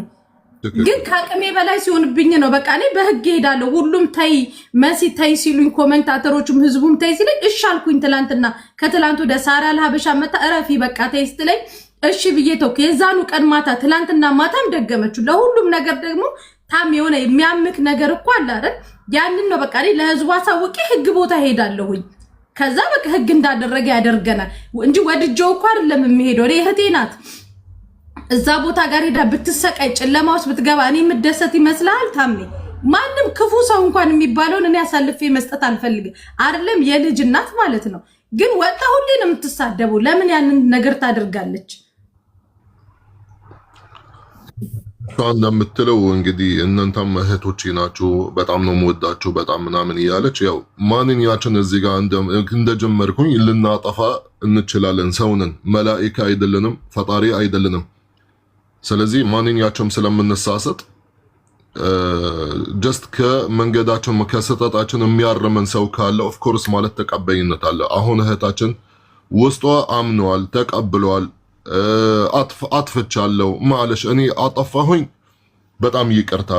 ግን ከአቅሜ በላይ ሲሆንብኝ ነው በቃ እኔ በህግ ሄዳለሁ። ሁሉም ተይ መሲ ተይ ሲሉኝ ኮሜንታተሮችም ህዝቡም ተይ ሲለኝ እሺ አልኩኝ። ትላንትና ከትላንቱ ወደ ሳራ ለሀበሻ መታ እረፊ በቃ ተይ ስትለኝ እሺ ብዬ ተውኩ። የዛኑ ቀን ማታ ትላንትና ማታም ደገመችው። ለሁሉም ነገር ደግሞ ታም የሆነ የሚያምክ ነገር እኮ አለ አይደል? ያንን ነው በቃ እኔ ለህዝቡ አሳውቄ ህግ ቦታ ሄዳለሁኝ። ከዛ በቃ ህግ እንዳደረገ ያደርገናል እንጂ ወድጄው እኮ አይደለም የሚሄደው። እኔ እህቴ ናት። እዛ ቦታ ጋር ሄዳ ብትሰቃይ ጨለማ ውስጥ ብትገባ እኔ የምደሰት ይመስልሃል? ታሜ ማንም ክፉ ሰው እንኳን የሚባለውን እኔ አሳልፌ መስጠት አልፈልግም። አይደለም የልጅ እናት ማለት ነው። ግን ወጣ ሁሌ ነው የምትሳደበው። ለምን ያንን ነገር ታደርጋለች? እንደምትለው እንግዲህ እናንተም እህቶቼ ናችሁ፣ በጣም ነው የምወዳችሁ በጣም ምናምን እያለች ያው ማንኛችን እዚህ ጋር እንደጀመርኩኝ ልናጠፋ እንችላለን። ሰውንን መላኢካ አይደለንም፣ ፈጣሪ አይደለንም። ስለዚህ ማንኛቸውም ስለምንሳሰጥ ጀስት ከመንገዳችን ከስህተታችን የሚያርመን ሰው ካለ ኦፍኮርስ ማለት ተቀባይነት አለ። አሁን እህታችን ውስጧ አምነዋል፣ ተቀብለዋል። አጥፍቻለሁ ማለሽ እኔ አጠፋሁኝ በጣም ይቅርታ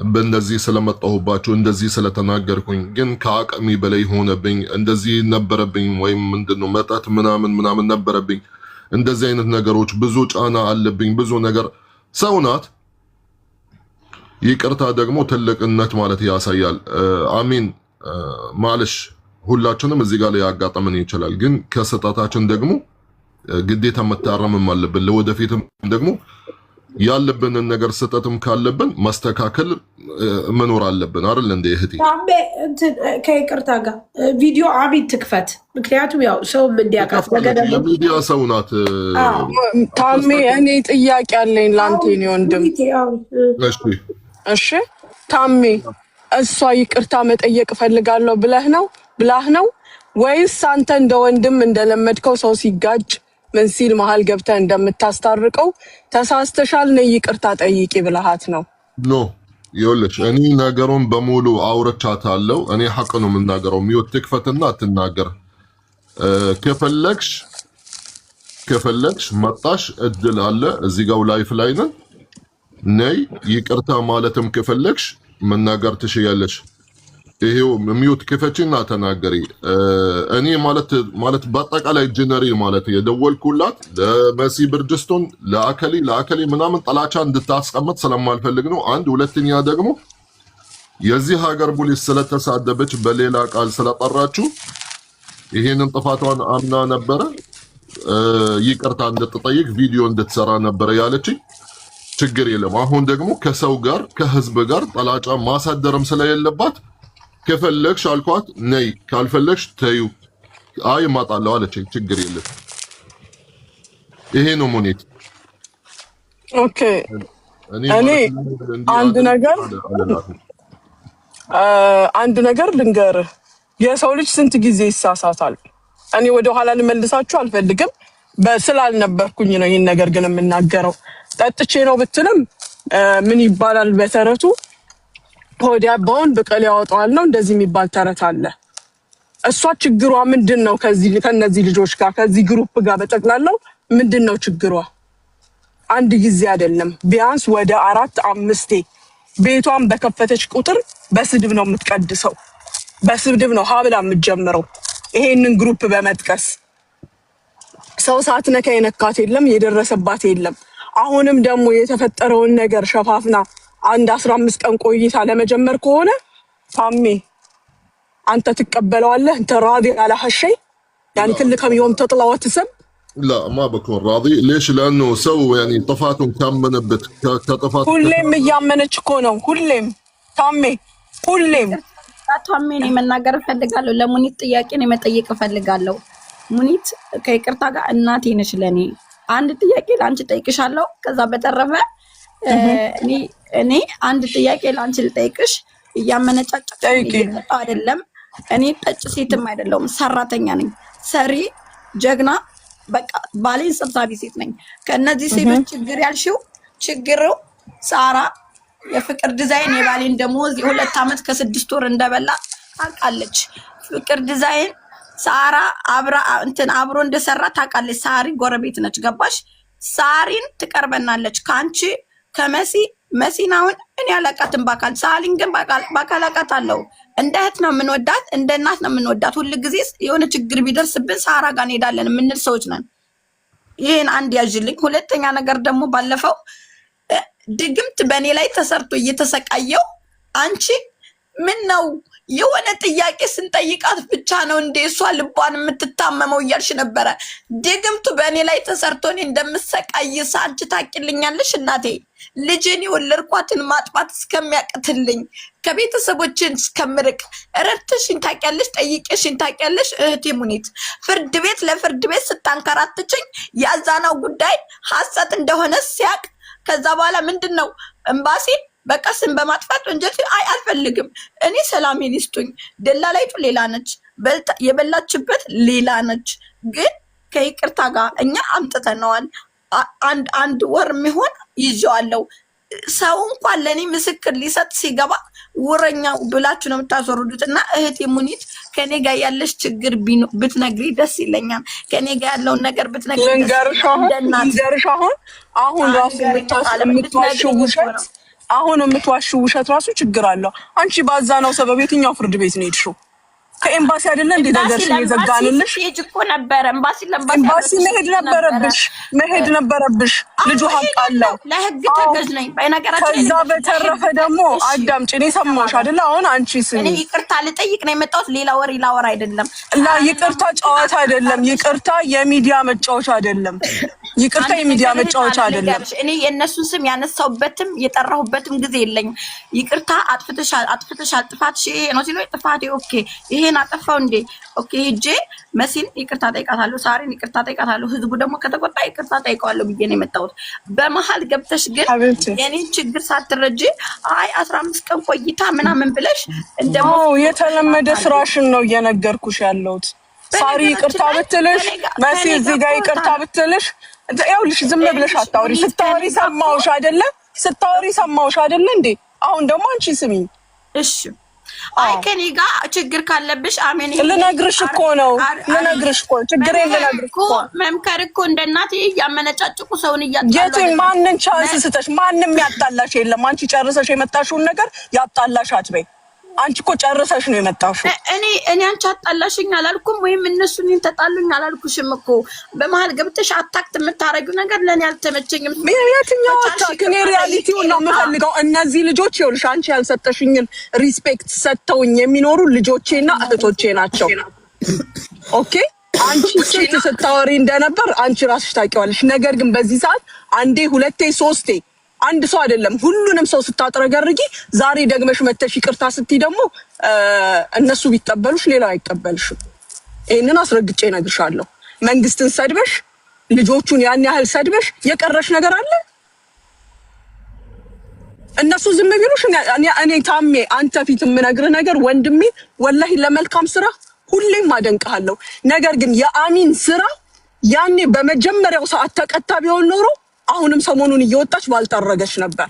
በእንደዚህ ስለመጣሁባችሁ እንደዚህ ስለተናገርኩኝ ግን ከአቅሜ በላይ ሆነብኝ እንደዚህ ነበረብኝ ወይም ምንድነው መጣት ምናምን ነበረብኝ እንደዚህ አይነት ነገሮች ብዙ ጫና አለብኝ ብዙ ነገር ሰው ናት። ይቅርታ ደግሞ ትልቅነት ማለት ያሳያል። አሚን ማለሽ ሁላችንም እዚህ ጋር ላይ ያጋጠመን ይችላል። ግን ከስህተታችን ደግሞ ግዴታ መታረምም አለብን። ለወደፊትም ደግሞ ያለብንን ነገር ስህተትም ካለብን ማስተካከል መኖር አለብን አይደል እንደ እህቴ። ከይቅርታ ጋር ቪዲዮ አቢት ትክፈት። ምክንያቱም ያው ሰውም እንዲያውቃት የሚዲያ ሰው ናት። ታሜ እኔ ጥያቄ አለኝ ላንተ ነው ወንድም። እሺ ታሜ እሷ ይቅርታ መጠየቅ ፈልጋለሁ ብላህ ነው ወይስ አንተ እንደ ወንድም እንደለመድከው ሰው ሲጋጭ ምን ሲል መሃል ገብተህ እንደምታስታርቀው ተሳስተሻል ነይ ይቅርታ ጠይቂ ብለሃት ነው? ኖ ይኸውልሽ እኔ ነገሩን በሙሉ አውርቻታለሁ። እኔ ሐቅ ነው የምናገረው። ሚውት ትክፈትና አትናገር። ከፈለግሽ መጣሽ እድል አለ እዚህ ጋር ላይፍ ላይ ነን። ነይ ይቅርታ ማለትም ከፈለግሽ መናገር ትሽያለሽ። ይሄው ሚውት ክፈቺና ተናገሪ። እኔ ማለት በአጠቃላይ ጀነሪ ማለት የደወልኩላት ለመሲ ብርጅስቶን ለአከሊ ምናምን ጥላቻ እንድታስቀምጥ ስለማልፈልግ ነው። አንድ ሁለተኛ ደግሞ የዚህ ሀገር ፖሊስ ስለተሳደበች በሌላ ቃል ስለጠራችሁ ይሄንን ጥፋቷን አምና ነበረ ይቅርታ እንድትጠይቅ ቪዲዮ እንድትሰራ ነበረ ያለችኝ። ችግር የለም። አሁን ደግሞ ከሰው ጋር ከህዝብ ጋር ጥላቻ ማሳደርም ስለሌለባት ከፈለግሽ አልኳት ነይ ካልፈለግሽ ተዩ አይ እማጣለሁ አለችኝ። ችግር የለም። ይሄ ነው ሙኒት። ኦኬ እኔ አንድ ነገር ልንገርህ። የሰው ልጅ ስንት ጊዜ ይሳሳታል። እኔ ወደ ኋላ ልመልሳችሁ አልፈልግም ስላልነበርኩኝ ነው ይሄን ነገር ግን የምናገረው። ጠጥቼ ነው ብትልም ምን ይባላል በተረቱ ሆዲያ ባውን በቀል ያወጣዋል ነው እንደዚህ የሚባል ተረት አለ። እሷ ችግሯ ምንድነው? ከነዚህ ልጆች ጋር ከዚህ ግሩፕ ጋር በጠቅላላው ምንድነው ችግሯ? አንድ ጊዜ አይደለም ቢያንስ ወደ 4-5 ቤቷን በከፈተች ቁጥር በስድብ ነው የምትቀድሰው። በስድብ ነው ሀብላ የምትጀምረው። ይሄንን ግሩፕ በመጥቀስ ሰው ሳትነካ የነካት የለም የደረሰባት የለም። አሁንም ደግሞ የተፈጠረውን ነገር ሸፋፍና አንድ 15 ቀን ቆይታ ለመጀመር ከሆነ ታሜ አንተ ትቀበለዋለህ? እንተ ራዲ على هالشيء يعني كلكم يوم تطلعوا تسب لا ما بكون راضي. ليش؟ لانه سووا يعني طفاتهم كمنبت كطفات ሁሌም እያመነች እኮ ነው። ሁሌም ታሜ ሁሌም ታሜ ነው መናገር ፈልጋለሁ። ለሙኒት ጥያቄ ነው መጠየቅ ፈልጋለሁ። ሙኒት ከይቅርታ ጋር እናቴ ነሽ ለኔ። አንድ ጥያቄ ላንቺ ጠይቅሻለሁ። ከዛ በተረፈ እኔ አንድ ጥያቄ ላንቺ ልጠይቅሽ። እያመነጫጨቅ አይደለም። እኔ ጠጭ ሴትም አይደለሁም፣ ሰራተኛ ነኝ። ሰሪ ጀግና በቃ ባሌን ሰብሳቢ ሴት ነኝ። ከነዚህ ሴቶች ችግር ያልሽው ችግሩ ሳራ የፍቅር ዲዛይን የባሌን ደሞዝ የ2 ዓመት ከ6 ወር እንደበላ ታውቃለች። ፍቅር ዲዛይን ሳራ አብሮ እንደሰራ ታውቃለች። ሳሪ ጎረቤት ነች። ገባሽ? ሳሪን ትቀርበናለች ካንቺ ከመሲን አሁን እኔ አላውቃትም በአካል። ሳሊን ግን በአካል አውቃታለሁ። እንደ እህት ነው የምንወዳት፣ እንደ እናት ነው የምንወዳት። ሁሉ ጊዜ የሆነ ችግር ቢደርስብን ሳራ ጋር እንሄዳለን የምንል ሰዎች ነን። ይሄን አንድ ያዥልኝ። ሁለተኛ ነገር ደግሞ ባለፈው ድግምት በእኔ ላይ ተሰርቶ እየተሰቃየው አንቺ ምን ነው የሆነ ጥያቄ ስንጠይቃት ብቻ ነው እንደ እሷ ልቧን የምትታመመው እያልሽ ነበረ። ድግምቱ በእኔ ላይ ተሰርቶ እኔ እንደምሰቃይ አንቺ ታውቂልኛለሽ እናቴ። ልጅን የወለድኳትን ማጥባት እስከሚያቅትልኝ ከቤተሰቦችን እስከምርቅ ረድተሽኝ ታውቂያለሽ፣ ጠይቄሽኝ ታውቂያለሽ እህቴ ሙኒት። ፍርድ ቤት ለፍርድ ቤት ስታንከራትችኝ ያዛናው ጉዳይ ሐሰት እንደሆነ ሲያቅ ከዛ በኋላ ምንድን ነው ኤምባሲ በቃ ስም በማጥፋት ወንጀል አልፈልግም። እኔ ሰላሜን ይስጡኝ። ደላላይቱ ሌላ ነች፣ የበላችበት ሌላ ነች። ግን ከይቅርታ ጋር እኛ አምጥተነዋል። አንድ ወር የሚሆን ይዤዋለሁ። ሰው እንኳን ለእኔ ምስክር ሊሰጥ ሲገባ ውረኛ ብላችሁ ነው የምታስወርዱት። እና እህቴ ሙኒት ከኔ ጋር ያለሽ ችግር ብትነግሪ ደስ ይለኛል። ከኔ ጋር ያለውን ነገር ብትነግሪ አሁን ራሱ የምትዋሽው ውሸት አሁን የምትዋሽው ውሸት ራሱ ችግር አለው። አንቺ ባዛ ነው ሰበብ የትኛው ፍርድ ቤት ነው የሄድሽው? ከኤምባሲ አይደለ እንዴ ነገርሽ የዘጋንልሽ? እኮ ነበር ኤምባሲ መሄድ ነበረብሽ። ልጁ ሀቅ አለው። ለህግ ተገዥ ነኝ በነገራችን። ከዛ በተረፈ ደግሞ አዳምጪ፣ እኔ ሰማሁሽ አይደለ? አሁን አንቺ ስሚ፣ እኔ ይቅርታ ልጠይቅ ነው የመጣሁት። ሌላ ወሬ ላወራ አይደለም። እና ይቅርታ ጨዋታ አይደለም። ይቅርታ የሚዲያ መጫወቻ አይደለም። ይቅርታ የሚዲያ መጫወቻ አይደለም። እኔ የእነሱን ስም ያነሳሁበትም የጠራሁበትም ጊዜ የለኝም። ይቅርታ አጥፍተሻል፣ ጥፋትሽ ይሄ ነው ሲሉ ጥፋቴ ኦኬ ይሄን አጠፋው እንዴ ኦኬ ሂጄ መሲን ይቅርታ ጠይቃታለሁ፣ ሳሪን ይቅርታ ጠይቃታለሁ። ህዝቡ ደግሞ ከተቆጣ ይቅርታ ጠይቀዋለሁ ብዬ ነው የመጣሁት። በመሀል ገብተሽ ግን የኔን ችግር ሳትረጂ አይ 15 ቀን ቆይታ ምናምን ብለሽ እንደሞ የተለመደ ስራሽን ነው እየነገርኩሽ ያለሁት። ሳሪ ይቅርታ ብትልሽ መሲ እዚህ ጋር ይቅርታ ብትልሽ ይኸውልሽ ዝም ብለሽ አታውሪ። ስታወሪ ሰማሁሽ አይደለ እንዴ? አሁን ደግሞ አንቺ ስሚኝ እሺ። አይ ከኔ ጋር ችግር ካለብሽ አሜን ልነግርሽ እኮ ነው ችግሬን ልነግርሽ እኮ። መምከር እኮ እንደ እናቴ ያመነጫጭቁ ሰውን እያጣላሽ ማንን ቻንስ ስተሽ ማንም ያጣላሽ የለም። አንቺ ጨርሰሽ የመጣሽውን ነገር ያጣላሽ አትበይ። አንቺ እኮ ጨርሰሽ ነው የመጣሽው። እኔ አንቺ አጣላሽኝ አላልኩም፣ ወይም እነሱ እኔን ተጣሉኝ አላልኩሽም እኮ። በመሀል ገብተሽ አታክት የምታረጊው ነገር ለኔ አልተመቸኝም። የትኛው አታክ? እኔ ሪያሊቲውን ነው የምፈልገው። እነዚህ ልጆች ይኸውልሽ አንቺ ያልሰጠሽኝን ሪስፔክት ሰጥተውኝ የሚኖሩ ልጆቼና እህቶቼ ናቸው። ኦኬ አንቺ ስንት ስታወሪ እንደነበር አንቺ ራስሽ ታውቂዋለሽ። ነገር ግን በዚህ ሰዓት አንዴ ሁለቴ ሶስቴ አንድ ሰው አይደለም ሁሉንም ሰው ስታጥረገርጊ ዛሬ ደግመሽ መተሽ ይቅርታ ስትይ ደግሞ እነሱ ቢቀበሉሽ ሌላው አይቀበልሽም። ይሄንን አስረግጬ እነግርሻለሁ። መንግስትን ሰድበሽ ልጆቹን ያን ያህል ሰድበሽ የቀረሽ ነገር አለ? እነሱ ዝም ቢሉሽ እኔ ታሜ አንተ ፊት የምነግርህ ነገር ወንድሜ ወላሂ ለመልካም ስራ ሁሌም አደንቅሃለሁ። ነገር ግን የአሚን ስራ ያኔ በመጀመሪያው ሰዓት ተቀጣ ቢሆን ኖሮ አሁንም ሰሞኑን እየወጣች ባልጠረገች ነበር።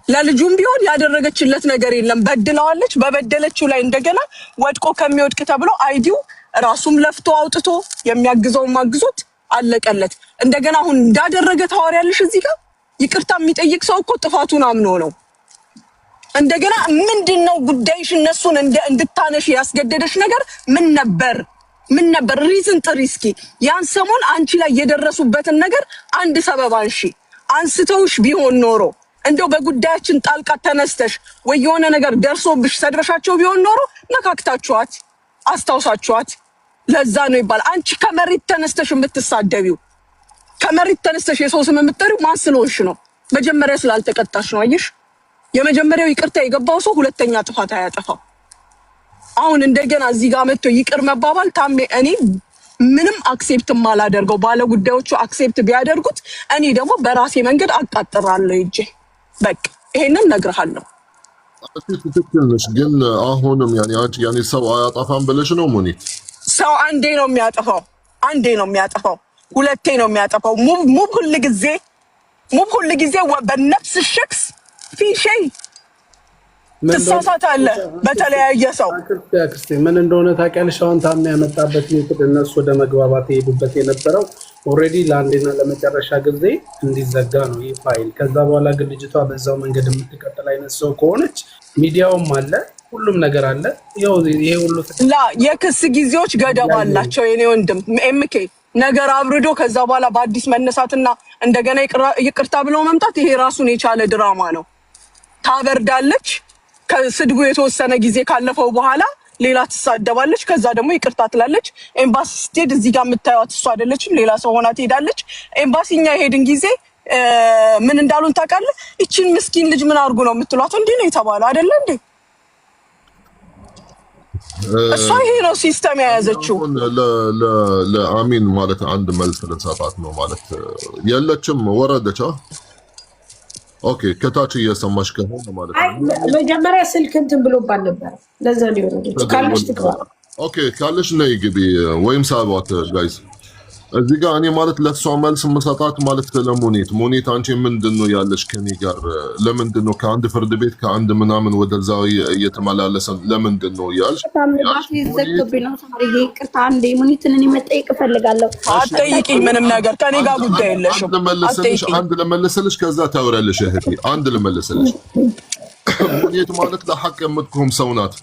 ለልጁም ቢሆን ያደረገችለት ነገር የለም። በድለዋለች። በበደለችው ላይ እንደገና ወድቆ ከሚወድቅ ተብሎ አይዲው ራሱም ለፍቶ አውጥቶ የሚያግዘውን ማግዞት አለቀለት። እንደገና አሁን እንዳደረገ ታወሪያለሽ። እዚህ ጋር ይቅርታ የሚጠይቅ ሰው እኮ ጥፋቱን አምኖ ነው። እንደገና ምንድነው ጉዳይሽ? እነሱን እንድታነሽ ያስገደደሽ ነገር ምን ነበር? ሪዝን ጥሪ እስኪ። ያን ሰሞን አንቺ ላይ የደረሱበትን ነገር አንድ ሰበብ አንሺ። አንስተውሽ ቢሆን ኖሮ እንደው በጉዳያችን ጣልቃ ተነስተሽ ወይ የሆነ ነገር ደርሶብሽ ሰድበሻቸው ቢሆን ኖሮ ነካክታችኋት አስታውሳችኋት ለዛ ነው ይባል አንቺ ከመሬት ተነስተሽ የምትሳደቢው ከመሬት ተነስተሽ የሰው ስም የምትጠሪው ማን ስለሆንሽ ነው መጀመሪያ ስላልተቀጣሽ ነው አየሽ የመጀመሪያው ይቅርታ የገባው ሰው ሁለተኛ ጥፋት አያጠፋው አሁን እንደገና እዚህ ጋር መጥቶ ይቅር መባባል ታሜ እኔ ምንም አክሴፕት ማላደርገው ባለ ጉዳዮቹ አክሴፕት ቢያደርጉት እኔ ደግሞ በራሴ መንገድ አቃጥራለሁ እጄ በቃ ይሄንን ነግርሃለሁ ትክክል ነሽ ግን አሁንም ያኔ ሰው አያጠፋም ብለሽ ነው ሙኒት ሰው አንዴ ነው የሚያጠፋው ሁለቴ ነው የሚያጠፋው ሙብ ሁሉ ጊዜ በነፍስ ሸክስ في شيء ተሳሳታለህ በተለያየ ሰው ምን እንደሆነ ታውቂያለሽ አሁን ታም ያመጣበት ሜትድ እነሱ ወደ መግባባት የሄዱበት የነበረው ኦሬዲ ላንዴና ለመጨረሻ ጊዜ እንዲዘጋ ነው ይሄ ፋይል ከዛ በኋላ ግን ልጅቷ በዛው መንገድ የምትቀጥል አይነት ሰው ከሆነች ሚዲያውም አለ ሁሉም ነገር አለ ይሄ ሁሉ የክስ ጊዜዎች ገደብ አላቸው የኔ ወንድም ኤምኬ ነገር አብርዶ ከዛ በኋላ በአዲስ መነሳትና እንደገና ይቅርታ ብለው መምጣት ይሄ ራሱን የቻለ ድራማ ነው ታበርዳለች ከስድቡ የተወሰነ ጊዜ ካለፈው በኋላ ሌላ ትሳደባለች ከዛ ደግሞ ይቅርታ ትላለች ኤምባሲ ስትሄድ እዚህ ጋር የምታዩት እሷ አይደለችም ሌላ ሰው ሆና ትሄዳለች ኤምባሲኛ ይሄድን ጊዜ ምን እንዳሉን ታውቃለህ እቺን ምስኪን ልጅ ምን አርጉ ነው የምትሏት እንዴ ነው የተባለው አይደለ እንዴ እሷ ይሄ ነው ሲስተም የያዘችው ለአሚን ማለት አንድ መልስ ልንሰጣት ነው ማለት የለችም ወረደቻ ኦኬ ከታች እየሰማሽ ከሆነ ማለት ነው መጀመሪያ ስልክ እንትን ብሎባል ነበር ለዛ ነው ወረደች ካለሽ ትግባ ኦኬ ካለሽ ነይ ግቢ ወይም ሳባት ጋይስ እዚህ ጋር እኔ ማለት ለሷ መልስ መሰጣት ማለት ለሙኒት አንቺ ምንድነው ያለሽ ከኔ ጋር ለምንድነው ከአንድ ፍርድ ቤት ከአንድ ምናምን ወደዛው እየተመላለሰ ለምንድነው ያልሽ ታማባስ ይዘክብኝ ነው ታሪክ ይቅርታ አንዴ ሙኒትን እኔ መጠየቅ ፈልጋለሁ አትጠይቂኝ ምንም ነገር ከኔ ጋር ጉዳይ የለሽም አንድ ለመለሰልሽ ከዛ ታወራለሽ እህቴ አንድ ለመለሰልሽ ሙኒት ማለት ለሐቅ የምትቆም ሰው ናት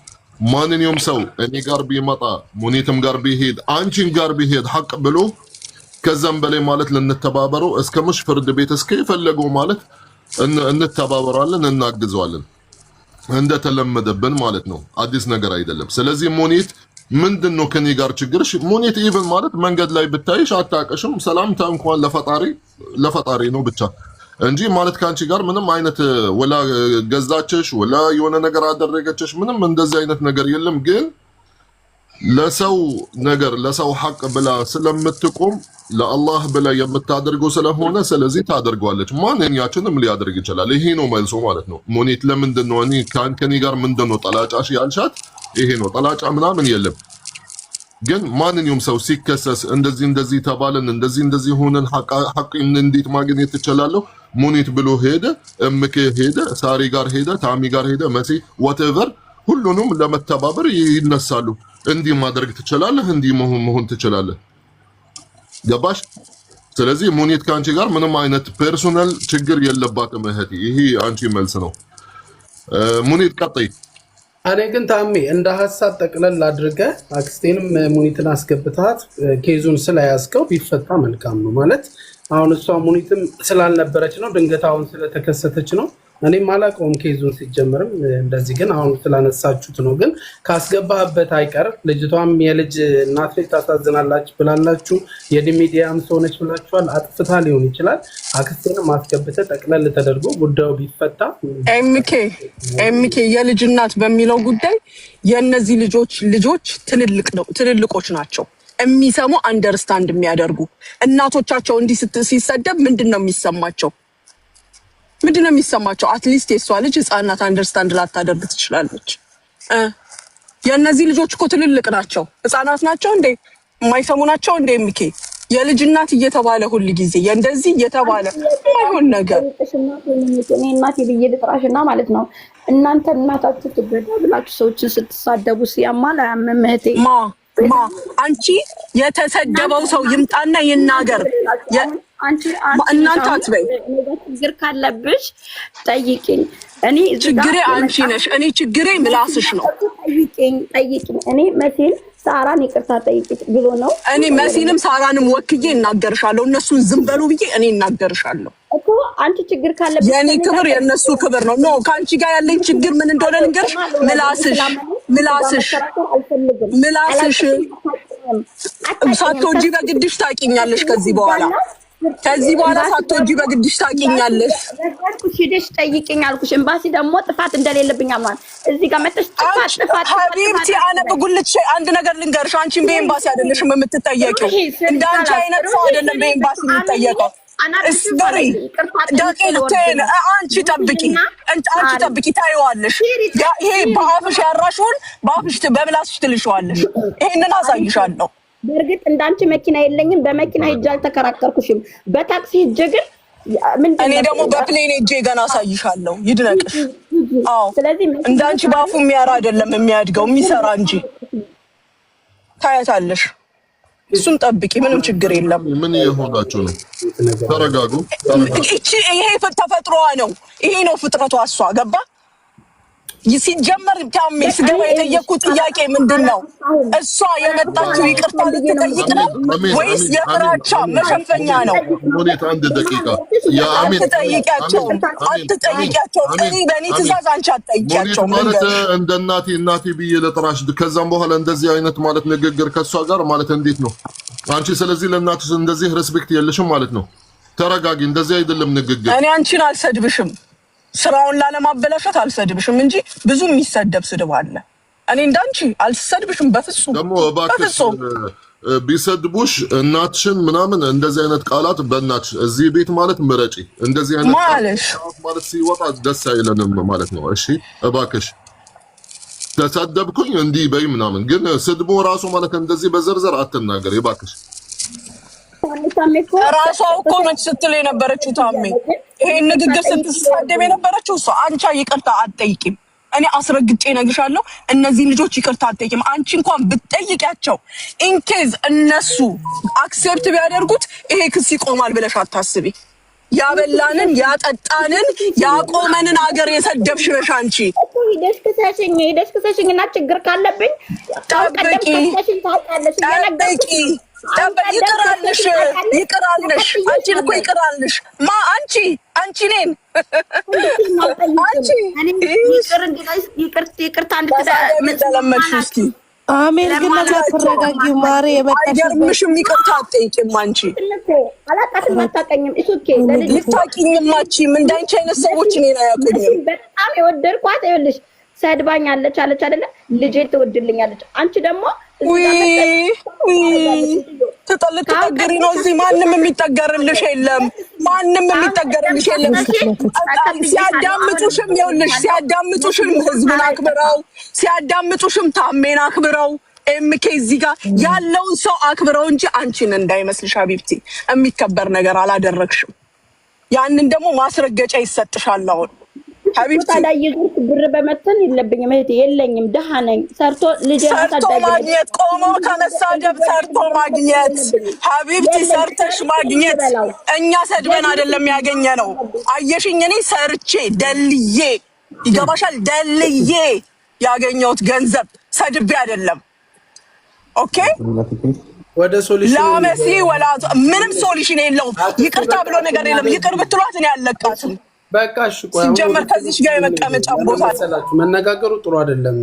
ማንኛውም ሰው እኔ ጋር ቢመጣ ሙኒትም ጋር ቢሄድ አንቺን ጋር ቢሄድ ሐቅ ብሎ ከዛም በላይ ማለት ለነተባበረው እስከምሽ ፍርድ ቤት እስከ ይፈለገው ማለት እንተባበራለን እናግዘዋለን እንደተለመደብን ማለት ነው አዲስ ነገር አይደለም ስለዚህ ሙኒት ምንድነው ከኔ ጋር ችግርሽ ሙኒት ኢቭን ማለት መንገድ ላይ ብታይሽ አታቀሽም ሰላምታ እንኳን ለፈጣሪ ነው ብቻ እንጂ ማለት ካንቺ ጋር ምንም አይነት ወላ ገዛችሽ ወላ የሆነ ነገር አደረገችሽ ምንም እንደዚህ አይነት ነገር የለም ግን ለሰው ሐቅ ብላ ስለምትቆም ለአላህ ብላ የምታደርገው ስለሆነ ስለዚህ ታደርገዋለች ማንኛችንም ሊያደርግ ይችላል ይሄ ነው መልሶ ማለት ነው ሙኒት ለምንድነው እኔ ከኔ ጋር ምንድነው ጠላጫሽ ያልሻት ይሄ ነው ጠላጫ ምናምን የለም ግን ማንኛውም ሰው ሲከሰስ እንደዚህ ተባለን እንደዚህ ሆነን ሐቅ እንዴት ማግኘት ይችላል ሙኒት ብሎ ሄደ እምከ ሄደ ሳሪ ጋር ሄደ ታሚ ጋር ሄደ መሲ whatever ሁሉንም ለመተባበር ይነሳሉ እንዲህ ማድረግ ትችላለህ እንዲህ መሆን ትችላለህ ገባሽ ስለዚህ ሙኒት ካንቺ ጋር ምንም አይነት ፐርሰናል ችግር የለባትም እህቴ ይሄ አንቺ መልስ ነው ሙኒት ቀጥይ እኔ ግን ታሜ እንደ ሐሳብ ጠቅለል አድርገህ አክስቴንም ሙኒትን አስገብታት ኬዙን ስለያዝከው ቢፈታ መልካም ነው ማለት አሁን እሷ ሙኒትም ስላልነበረች ነው ድንገት አሁን ስለተከሰተች ነው እኔም አላውቀውም ኬዙን ሲጀምርም እንደዚህ ግን አሁን ስላነሳችሁት ነው ግን ካስገባህበት አይቀር ልጅቷም የልጅ እናት ልጅ ታሳዝናላችሁ ብላላችሁ የሚዲያም ሰውነች ብላችኋል አጥፍታ ሊሆን ይችላል አክስቴንም አስገብተህ ጠቅለል ተደርጎ ጉዳዩ ቢፈታ ኤምኬ የልጅ እናት በሚለው ጉዳይ የነዚህ ልጆች ትልልቆች ናቸው የሚሰሙ አንደርስታንድ የሚያደርጉ እናቶቻቸው እንዲህ ሲሰደብ ምንድነው የሚሰማቸው አትሊስት የሷ ልጅ ህፃናት አንደርስታንድ ላታደርግ ትችላለች የነዚህ ልጆች እኮ ትልልቅ ናቸው ህፃናት ናቸው እንዴ የማይሰሙ ናቸው እንዴ ኤምኬ የልጅ እናት እየተባለ ሁሉ ጊዜ እንደዚህ እየተባለ ማይሆን ነገር እኔ እናቴ ብዬ ልጥራሽና ማለት ነው እናንተ እናታችሁ ትበዳ ብላችሁ ሰዎችን ስትሳደቡ ሲያማል አያመምህቴ አንቺ የተሰደበው ሰው ይምጣና ይናገር እናንተ አትበይ ችግር ካለብሽ ጠይቂኝ እኔ ችግሬ አንቺ ነሽ እኔ ችግሬ ምላስሽ ነው ጠይቂኝ እኔ መሲን ሳራን ይቅርታ ጠይቂኝ ብሎ ነው እኔ መሲንም ሳራንም ወክዬ እናገርሻለሁ እነሱን ዝም በሉ ብዬ እኔ እናገርሻለሁ እኮ አንቺ ችግር ካለብሽ የኔ ክብር የነሱ ክብር ነው ኖ ካንቺ ጋር ያለኝ ችግር ምን እንደሆነ ልንገርሽ ምላስሽ ሳትወጂ በግድሽ ታቂኛለሽ ከዚህ በኋላ ሳትወጂ በግድሽ ታቂኛለሽ። ነገርኩሽ ሄደሽ ጠይቂኝ አልኩሽ። ኤምባሲ ደግሞ ጥፋት እንደሌለብኝ አማን እዚህ ጋር መጥተሽ ጥፋት ሀቢብቲ አነ በጉልቼ አንድ ነገር ልንገርሽ። አንቺን በኤምባሲ አይደለሽም የምትጠየቂው። እንዳንቺ አይነት ሰው አይደለም በኤምባሲ የሚጠየቀው። እስበሪ ዳቂልቴን አንቺ ጠብቂ ታይዋለሽ። ይሄ በአፍሽ ያራሽውን በአፍሽ በምላስሽ ትልሽዋለሽ። ይሄንን አሳይሻለሁ። በእርግጥ እንዳንቺ መኪና የለኝም። በመኪና ሄጄ አልተከራከርኩሽም። በታክሲ ሄጄ ግን እኔ ደግሞ በፕሌን ሄጄ ገና አሳይሻለሁ። ይድነቅሽ። አዎ እንዳንቺ በአፉ የሚያራ አይደለም የሚያድገው የሚሰራ እንጂ ታያታለሽ። እሱን ጠብቂ፣ ምንም ችግር የለም። ምን የሆናችሁ ነው? ተረጋጉ። ይሄ ተፈጥሮዋ ነው። ይሄ ነው ፍጥረቷ። እሷ ገባ ሲጀመር ታሜ ስገባ የጠየኩት ጥያቄ ምንድነው? እሷ የመጣችው ይቅርታ ልትጠይቅ ነው ወይስ የፍራቻ መሸፈኛ ነው? ሞኔት አንድ ደቂቃ አትጠይቂያቸው። እኔ በእኔ ትእዛዝ አንቺ አትጠይቂያቸው ማለት እንደ እናቴ ብዬ ለጥራሽ። ከዛም በኋላ እንደዚህ አይነት ማለት ንግግር ከእሷ ጋር ማለት እንዴት ነው አንቺ? ስለዚህ ለእናትሽ እንደዚህ ሬስፔክት የለሽም ማለት ነው። ተረጋጊ። እንደዚህ አይደለም ንግግር። እኔ አንቺን አልሰድብሽም፣ ስራውን ላለማበላሸት አልሰድብሽም እንጂ ብዙ የሚሰደብ ስድብ አለ። እኔ እንዳንቺ አልሰድብሽም በፍጹም። ደግሞ እባክሽ ቢሰድቡሽ እናትሽን ምናምን እንደዚህ አይነት ቃላት በእናትሽ እዚህ ቤት ማለት ምረጪ። እንደዚህ አይነት ማለት ሲወጣ ደስ አይለንም ማለት ነው። እሺ እባክሽ ተሰደብኩኝ እንዲህ በይ ምናምን፣ ግን ስድቡ ራሱ ማለት እንደዚህ በዘርዘር አትናገር እባክሽ። ራሷ እኮ ነች ስትል የነበረችው ታሜ። ይሄን ንግግር ስትሳደብ የነበረችው እሷ። አንቺ ይቅርታ አትጠይቂም። እኔ አስረግጬ እነግርሻለሁ፣ እነዚህ ልጆች ይቅርታ አትጠይቂም። አንቺ እንኳን ብትጠይቂያቸው ኢንኬዝ እነሱ አክሴፕት ቢያደርጉት ይሄ ክስ ይቆማል ብለሽ አታስቢ። ያበላንን ያጠጣንን ያቆመንን አገር የሰደብሽ ነሽ አንቺ። ሄደሽ ክሰሽኝ እና ችግር ካለብኝ ጠብቂ። ይቅራልሽ አንቺን እኮ ይቅራልሽ። አንቺ እኔን ይቅርታ እንድትለመድሽ እስኪ አሜን። ግን ለዛ ተረጋጊ ማሬ። አይገርምሽም? ይቅርታ አትጠይቂም አንቺ። አላውቃትም፣ አታውቀኝም። ልታውቂኝም አትችይም። እንዳንቺ አይነት ሰዎች እኔን አያውቁኝም። በጣም የወደድኳት ይኸውልሽ ሰድባኛለች አለች አይደለ? ልጄን ትወድልኛለች። አንቺ ደግሞ ትጠግሪ ነው። እዚህ ማንም የሚጠገርልሽ የለም። ሲያዳምጡሽም ይኸውልሽ፣ ሲያዳምጡሽም ህዝብን አክብረው፣ ሲያዳምጡሽም ታሜን አክብረው፣ ኤምኬ እዚህ ጋር ያለውን ሰው አክብረው እንጂ አንቺን እንዳይመስልሽ ሀቢብቲ የሚከበር ነገር አላደረግሽም። ያንን ደግሞ ማስረገጫ ይሰጥሻል አሁን ሀቢብቲ። ብር በመተን የለብኝም እህቴ፣ የለኝም፣ ደሃ ነኝ። ሰርቶ ማግኘት ቆሞ ከመሳደብ ሰርቶ ማግኘት ሀቢብቲ፣ ሰርተሽ ማግኘት። እኛ ሰድበን አይደለም ያገኘ ነው። አየሽኝ፣ እኔ ሰርቼ ደልዬ፣ ይገባሻል፣ ደልዬ ያገኘሁት ገንዘብ ሰድቤ አይደለም። ኦኬ ወደ ሶሉሽን ላመሲ ወላ ምንም ሶሉሽን የለውም። ይቅርታ ብሎ ነገር የለም። ይቅር ብትሏት እኔ አልለቃትም። በቃ እሺ፣ ቆይ ሲጀመር ከዚህ ጋር የመቀመጫ ቦታ መነጋገሩ ጥሩ አይደለም።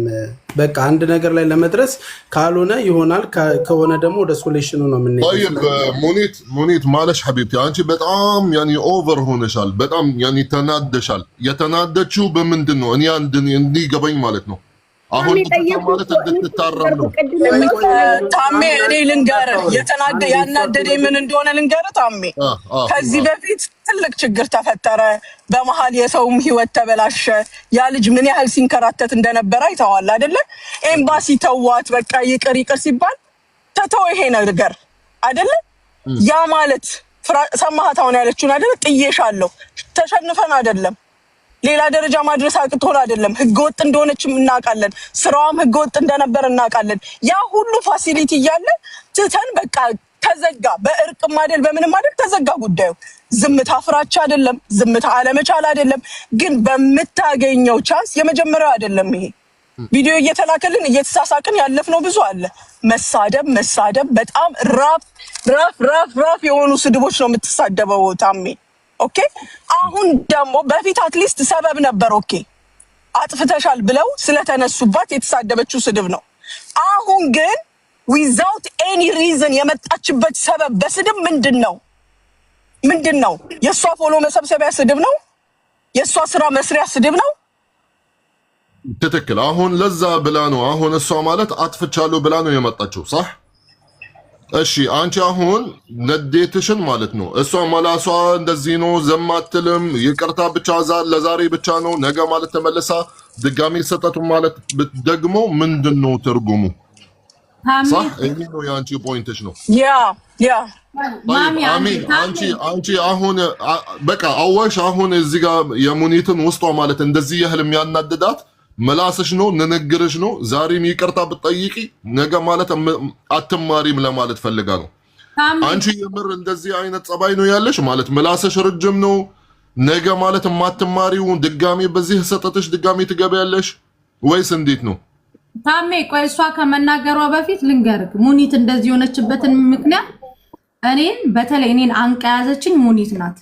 በቃ አንድ ነገር ላይ ለመድረስ ካልሆነ ይሆናል፣ ከሆነ ደግሞ ወደ ሶሉሽኑ ነው የምንሄደው። طيب ሙኒት ማለሽ ሐቢብቲ፣ አንቺ በጣም ያኒ ኦቨር ሆነሻል። በጣም ያኒ ተናደሻል። የተናደችው በምንድን ነው? እኔ እንዲገባኝ ማለት ነው። አሁን ማለት እንድትታረም ነው ታሜ። እኔ ልንገርህ ያናደደኝ ምን እንደሆነ ልንገርህ ታሜ። ከዚህ በፊት ትልቅ ችግር ተፈጠረ በመሀል፣ የሰውም ህይወት ተበላሸ። ያ ልጅ ምን ያህል ሲንከራተት እንደነበረ አይተዋል አይደለ? ኤምባሲ ተዋት፣ በቃ ይቅር ሲባል ተተው ይሄ ነገር አይደለ? ያ ማለት ሰማሃት አሁን ያለችውን አይደለ? ጥዬሻለሁ። ተሸንፈን አይደለም፣ ሌላ ደረጃ ማድረስ አቅቶን አይደለም። ህገወጥ እንደሆነች እናውቃለን። ስራዋም ህገወጥ እንደነበር እናውቃለን። ያ ሁሉ ፋሲሊቲ እያለ ትተን በቃ ተዘጋ። በእርቅም አይደል በምንም አይደል ተዘጋ ጉዳዩ። ዝምታ ፍራቻ አይደለም፣ ዝምታ አለመቻል አይደለም። ግን በምታገኘው ቻንስ የመጀመሪያው አይደለም ይሄ ቪዲዮ እየተላከልን እየተሳሳቅን ያለፍነው ብዙ አለ። መሳደብ በጣም ራፍ የሆኑ ስድቦች ነው የምትሳደበው ታሜ። ኦኬ አሁን ደግሞ በፊት አትሊስት ሰበብ ነበር። ኦኬ አጥፍተሻል ብለው ስለተነሱባት የተሳደበችው ስድብ ነው። አሁን ግን without any reason የመጣችበት ሰበብ በስድብ ምንድነው የሷ ፎሎ መሰብሰቢያ ስድብ ነው የሷ ስራ መስሪያ ስድብ ነው ትክክል አሁን ለዛ ብላ ነው አሁን እሷ ማለት አጥፍቻለሁ ብላ ነው የመጣችው صح እሺ አንቺ አሁን ነዴትሽን ማለት ነው እሷ ማላሷ እንደዚህ ነው ዘማትልም ይቅርታ ብቻ ለዛሬ ብቻ ነው ነገ ማለት ተመለሳ ድጋሚ ሰጠቱ ማለት ደግሞ ምንድነው ትርጉሙ صح ይሄ ነው ያንቺ ፖይንትሽ ነው ያ ማሚ አንቺ አሁን በቃ አዋሽ አሁን እዚህ ጋር የሙኒትን ውስጧ ማለት እንደዚህ ያህል የሚያናድዳት መላስሽ ነው ንግግርሽ ነው ዛሬም ይቅርታ ብትጠይቂ ነገ ማለት አትማሪም ለማለት ፈልጋ ነው አንቺ የምር እንደዚህ አይነት ጸባይ ነው ያለሽ ማለት መላስሽ ረጅም ነው ነገ ማለት ማትማሪው ድጋሚ በዚህ ሰጠትሽ ድጋሚ ትገበያለሽ ወይስ እንዴት ነው ታሜ ቆይ እሷ ከመናገሯ በፊት ልንገርክ ሙኒት እንደዚህ ሆነችበትን ምክንያት እኔን በተለይ እኔን አንቀያዘችኝ ሙኒት ናት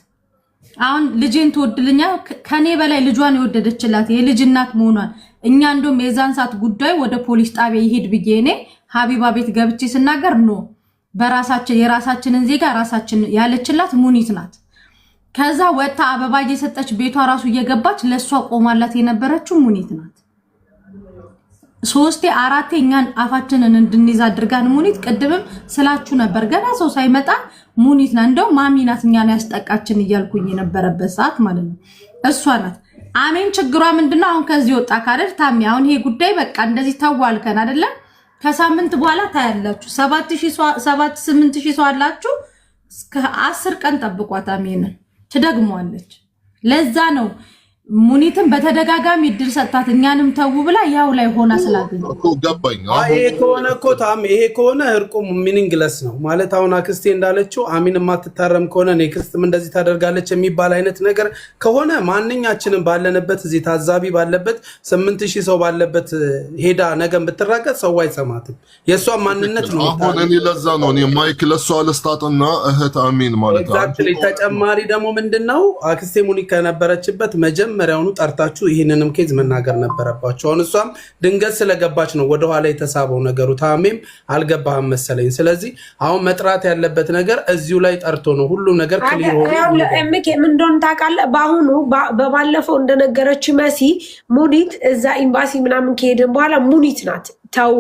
አሁን ልጅን ተወድልኛ ከኔ በላይ ልጇን የወደደችላት የልጅ እናት መሆኗን እኛ እንደም የዛን ሰዓት ጉዳይ ወደ ፖሊስ ጣቢያ ይሄድ ብዬ እኔ ሀቢባ ቤት ገብቼ ስናገር ነው የራሳችንን ዜጋ ራሳችን ያለችላት ሙኒት ናት ከዛ ወጣ አበባ እየሰጠች ቤቷ ራሱ እየገባች ለሷ ቆማላት የነበረችው ሙኒት ናት ሶስቴ አራቴ እኛን አፋችንን እንድንይዝ አድርጋን ሙኒት ቀድብም ስላችሁ ነበር ገና ሰው ሳይመጣ ሙኒት ና እንደው ማሚናት እኛን ያስጠቃችን እያልኩኝ የነበረበት ሰዓት ማለት ነው እሷ ናት አሜን ችግሯ ምንድነው አሁን ከዚህ ወጣ ካደር ታሚ አሁን ይሄ ጉዳይ በቃ እንደዚህ ታዋልከን አይደለ ከሳምንት በኋላ ታያላችሁ 7,000 ሰው አላችሁ እስከ 10 ቀን ጠብቋት አሜን ትደግሟለች ለዛ ነው ሙኒትን በተደጋጋሚ እድል ሰጣት እኛንም ተው ብላ ያው ላይ ሆና ስላገኘ እኮ ገባኝ ይሄ ከሆነ እኮ ታም ይሄ ከሆነ እርቁ ሚኒንግለስ ነው ማለት አሁን አክስቴ እንዳለችው አሚን ማትታረም ከሆነ ኔክስትም እንደዚህ ታደርጋለች የሚባል አይነት ነገር ከሆነ ማንኛችንም ባለንበት እዚህ ታዛቢ ባለበት 8,000 ሰው ባለበት ሄዳ ነገም ብትራቀት ሰው አይሰማትም የሷ ማንነት ነው አሁን እኔ ለዛ ነው እኔ ማይክ ለሷ ለስታጥና እህት አሚን ማለት ነው ኤግዛክትሊ ተጨማሪ ደግሞ ምንድነው አክስቴ ሙኒት ከነበረችበት መጀመሪያውኑ ጠርታችሁ ይሄንንም ኬዝ መናገር ነበረባችሁ አሁን እሷም ድንገት ስለገባች ነው ወደ ኋላ የተሳበው ነገሩ ታሜም አልገባህም መሰለኝ ስለዚህ አሁን መጥራት ያለበት ነገር እዚሁ ላይ ጠርቶ ነው ሁሉ ነገር ክሊር ሆኖ እምኬ ምን እንደሆነ ታውቃለህ ባሁኑ በባለፈው እንደነገረች መሲ ሙኒት እዛ ኤምባሲ ምናምን ከሄደን በኋላ ሙኒት ናት ታው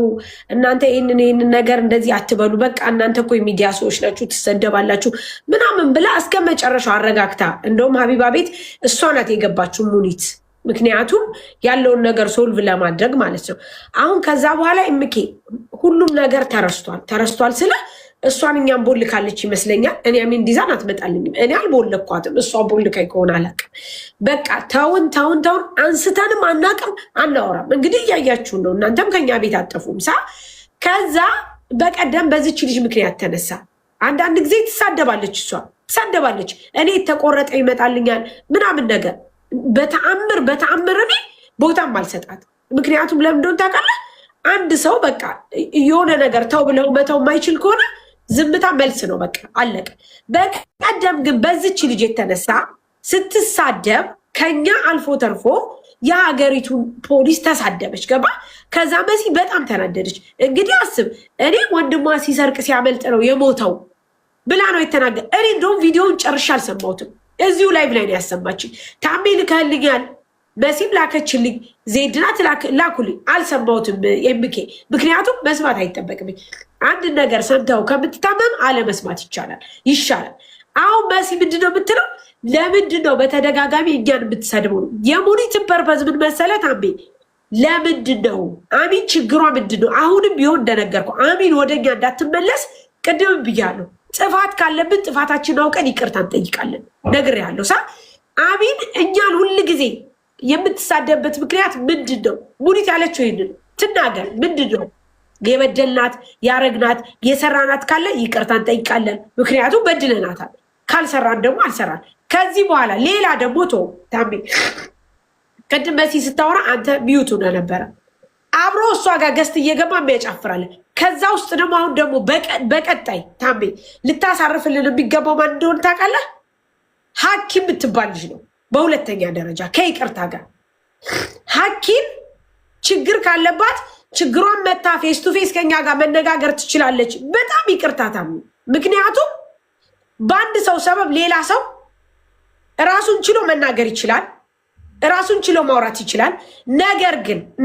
እናንተ ይሄንን ነገር እንደዚህ አትበሉ በቃ እናንተ እኮ የሚዲያ ሰዎች ናችሁ ትሰደባላችሁ ምናምን ብላ እስከ መጨረሻው አረጋግታ እንደውም ሀቢባ ቤት እሷ ናት የገባችው ሙኒት ምክንያቱም ያለውን ነገር ሶልቭ ለማድረግ ማለት ነው አሁን ከዛ በኋላ እምኬ ሁሉም ነገር ተረስቷል ስለ እሷን እኛም ቦልካለች ይመስለኛል እኔ አሚን ዲዛን አትመጣልኝ እኔ አልቦልኳትም እሷ ቦልካይ ከሆነ አላቅ በቃ ታውን አንስተንም አናቅም አናወራም እንግዲህ ያያችሁ ነው እናንተም ከኛ ቤት አጠፉም ከዛ በቀደም በዚች ልጅ ምክንያት ተነሳ አንዳንድ ጊዜ ትሳደባለች እኔ ተቆረጠ ይመጣልኛል ምናምን ነገር በተአምር እኔ ቦታም አልሰጣት ምክንያቱም ለምን እንደሆነ ታውቃለህ አንድ ሰው በቃ የሆነ ነገር ተው ብለው መተው ማይችል ከሆነ ዝምታ መልስ ነው በቃ አለቀ በቀደም ግን በዚች ልጅ የተነሳ ስትሳደብ ከኛ አልፎ ተርፎ የሀገሪቱ ፖሊስ ተሳደበች ገባ ከዛ መሲ በጣም ተናደደች እንግዲህ አስብ እኔ ወንድሟ ሲሰርቅ ሲያመልጥ ነው የሞተው ብላ ነው የተናገረ እኔ እንደውም ቪዲዮውን ጨርሻ አልሰማሁትም እዚሁ ላይቭ ላይ ነው ያሰማችኝ ታሜ ልከልኛል በሲም ላከችልኝ ዜድናት ላኩልኝ አልሰማሁትም ኤምኬ ምክንያቱም መስማት አይጠበቅብኝ አንድ ነገር ሰምተው ከምትታመም አለመስማት ይሻላል አሁን መሲ ምንድነው የምትለው ለምንድነው በተደጋጋሚ እኛን የምትሰድበው የሙኒትን ፐርፐዝ ምን መሰለ ታሜ ለምንድነው አሚን ችግሯ ምንድነው አሁንም ቢሆን እንደነገርኩ አሚን ወደኛ እንዳትመለስ ቅድም ብያለሁ ጥፋት ካለብን ጥፋታችን አውቀን ይቅርታ እንጠይቃለን ነግሬያለሁ አሚን እኛን ሁሉ ጊዜ የምትሳደብበት ምክንያት ምንድነው ሙኒት ያለችው ይሄንን ትናገር ምንድነው የበደልናት ያረግናት የሰራናት ካለ ይቅርታ እንጠይቃለን ምክንያቱም በድለናታል ካልሰራን ደግሞ አልሰራን ከዚህ በኋላ ሌላ ደግሞ ታሜ ቅድም መሲ ስታወራ አንተ ሚዩት ሆነ ነበረ አብሮ እሷ ጋር ገስት እየገባ የሚያጫፍራል ከዛ ውስጥ ደግሞ አሁን ደግሞ በቀጣይ ታሜ ልታሳርፍልን የሚገባው ማን እንደሆነ ታውቃለህ ሐኪም የምትባል ልጅ ነው በሁለተኛ ደረጃ ከይቅርታ ጋር ሐኪም ችግር ካለባት ችግሯን መታ ፌስ ቱ ፌስ ከኛ ጋር መነጋገር ትችላለች። በጣም ይቅርታ ታሚ። ምክንያቱም በአንድ ሰው ሰበብ ሌላ ሰው ራሱን ችሎ መናገር ይችላል፣ ራሱን ችሎ ማውራት ይችላል።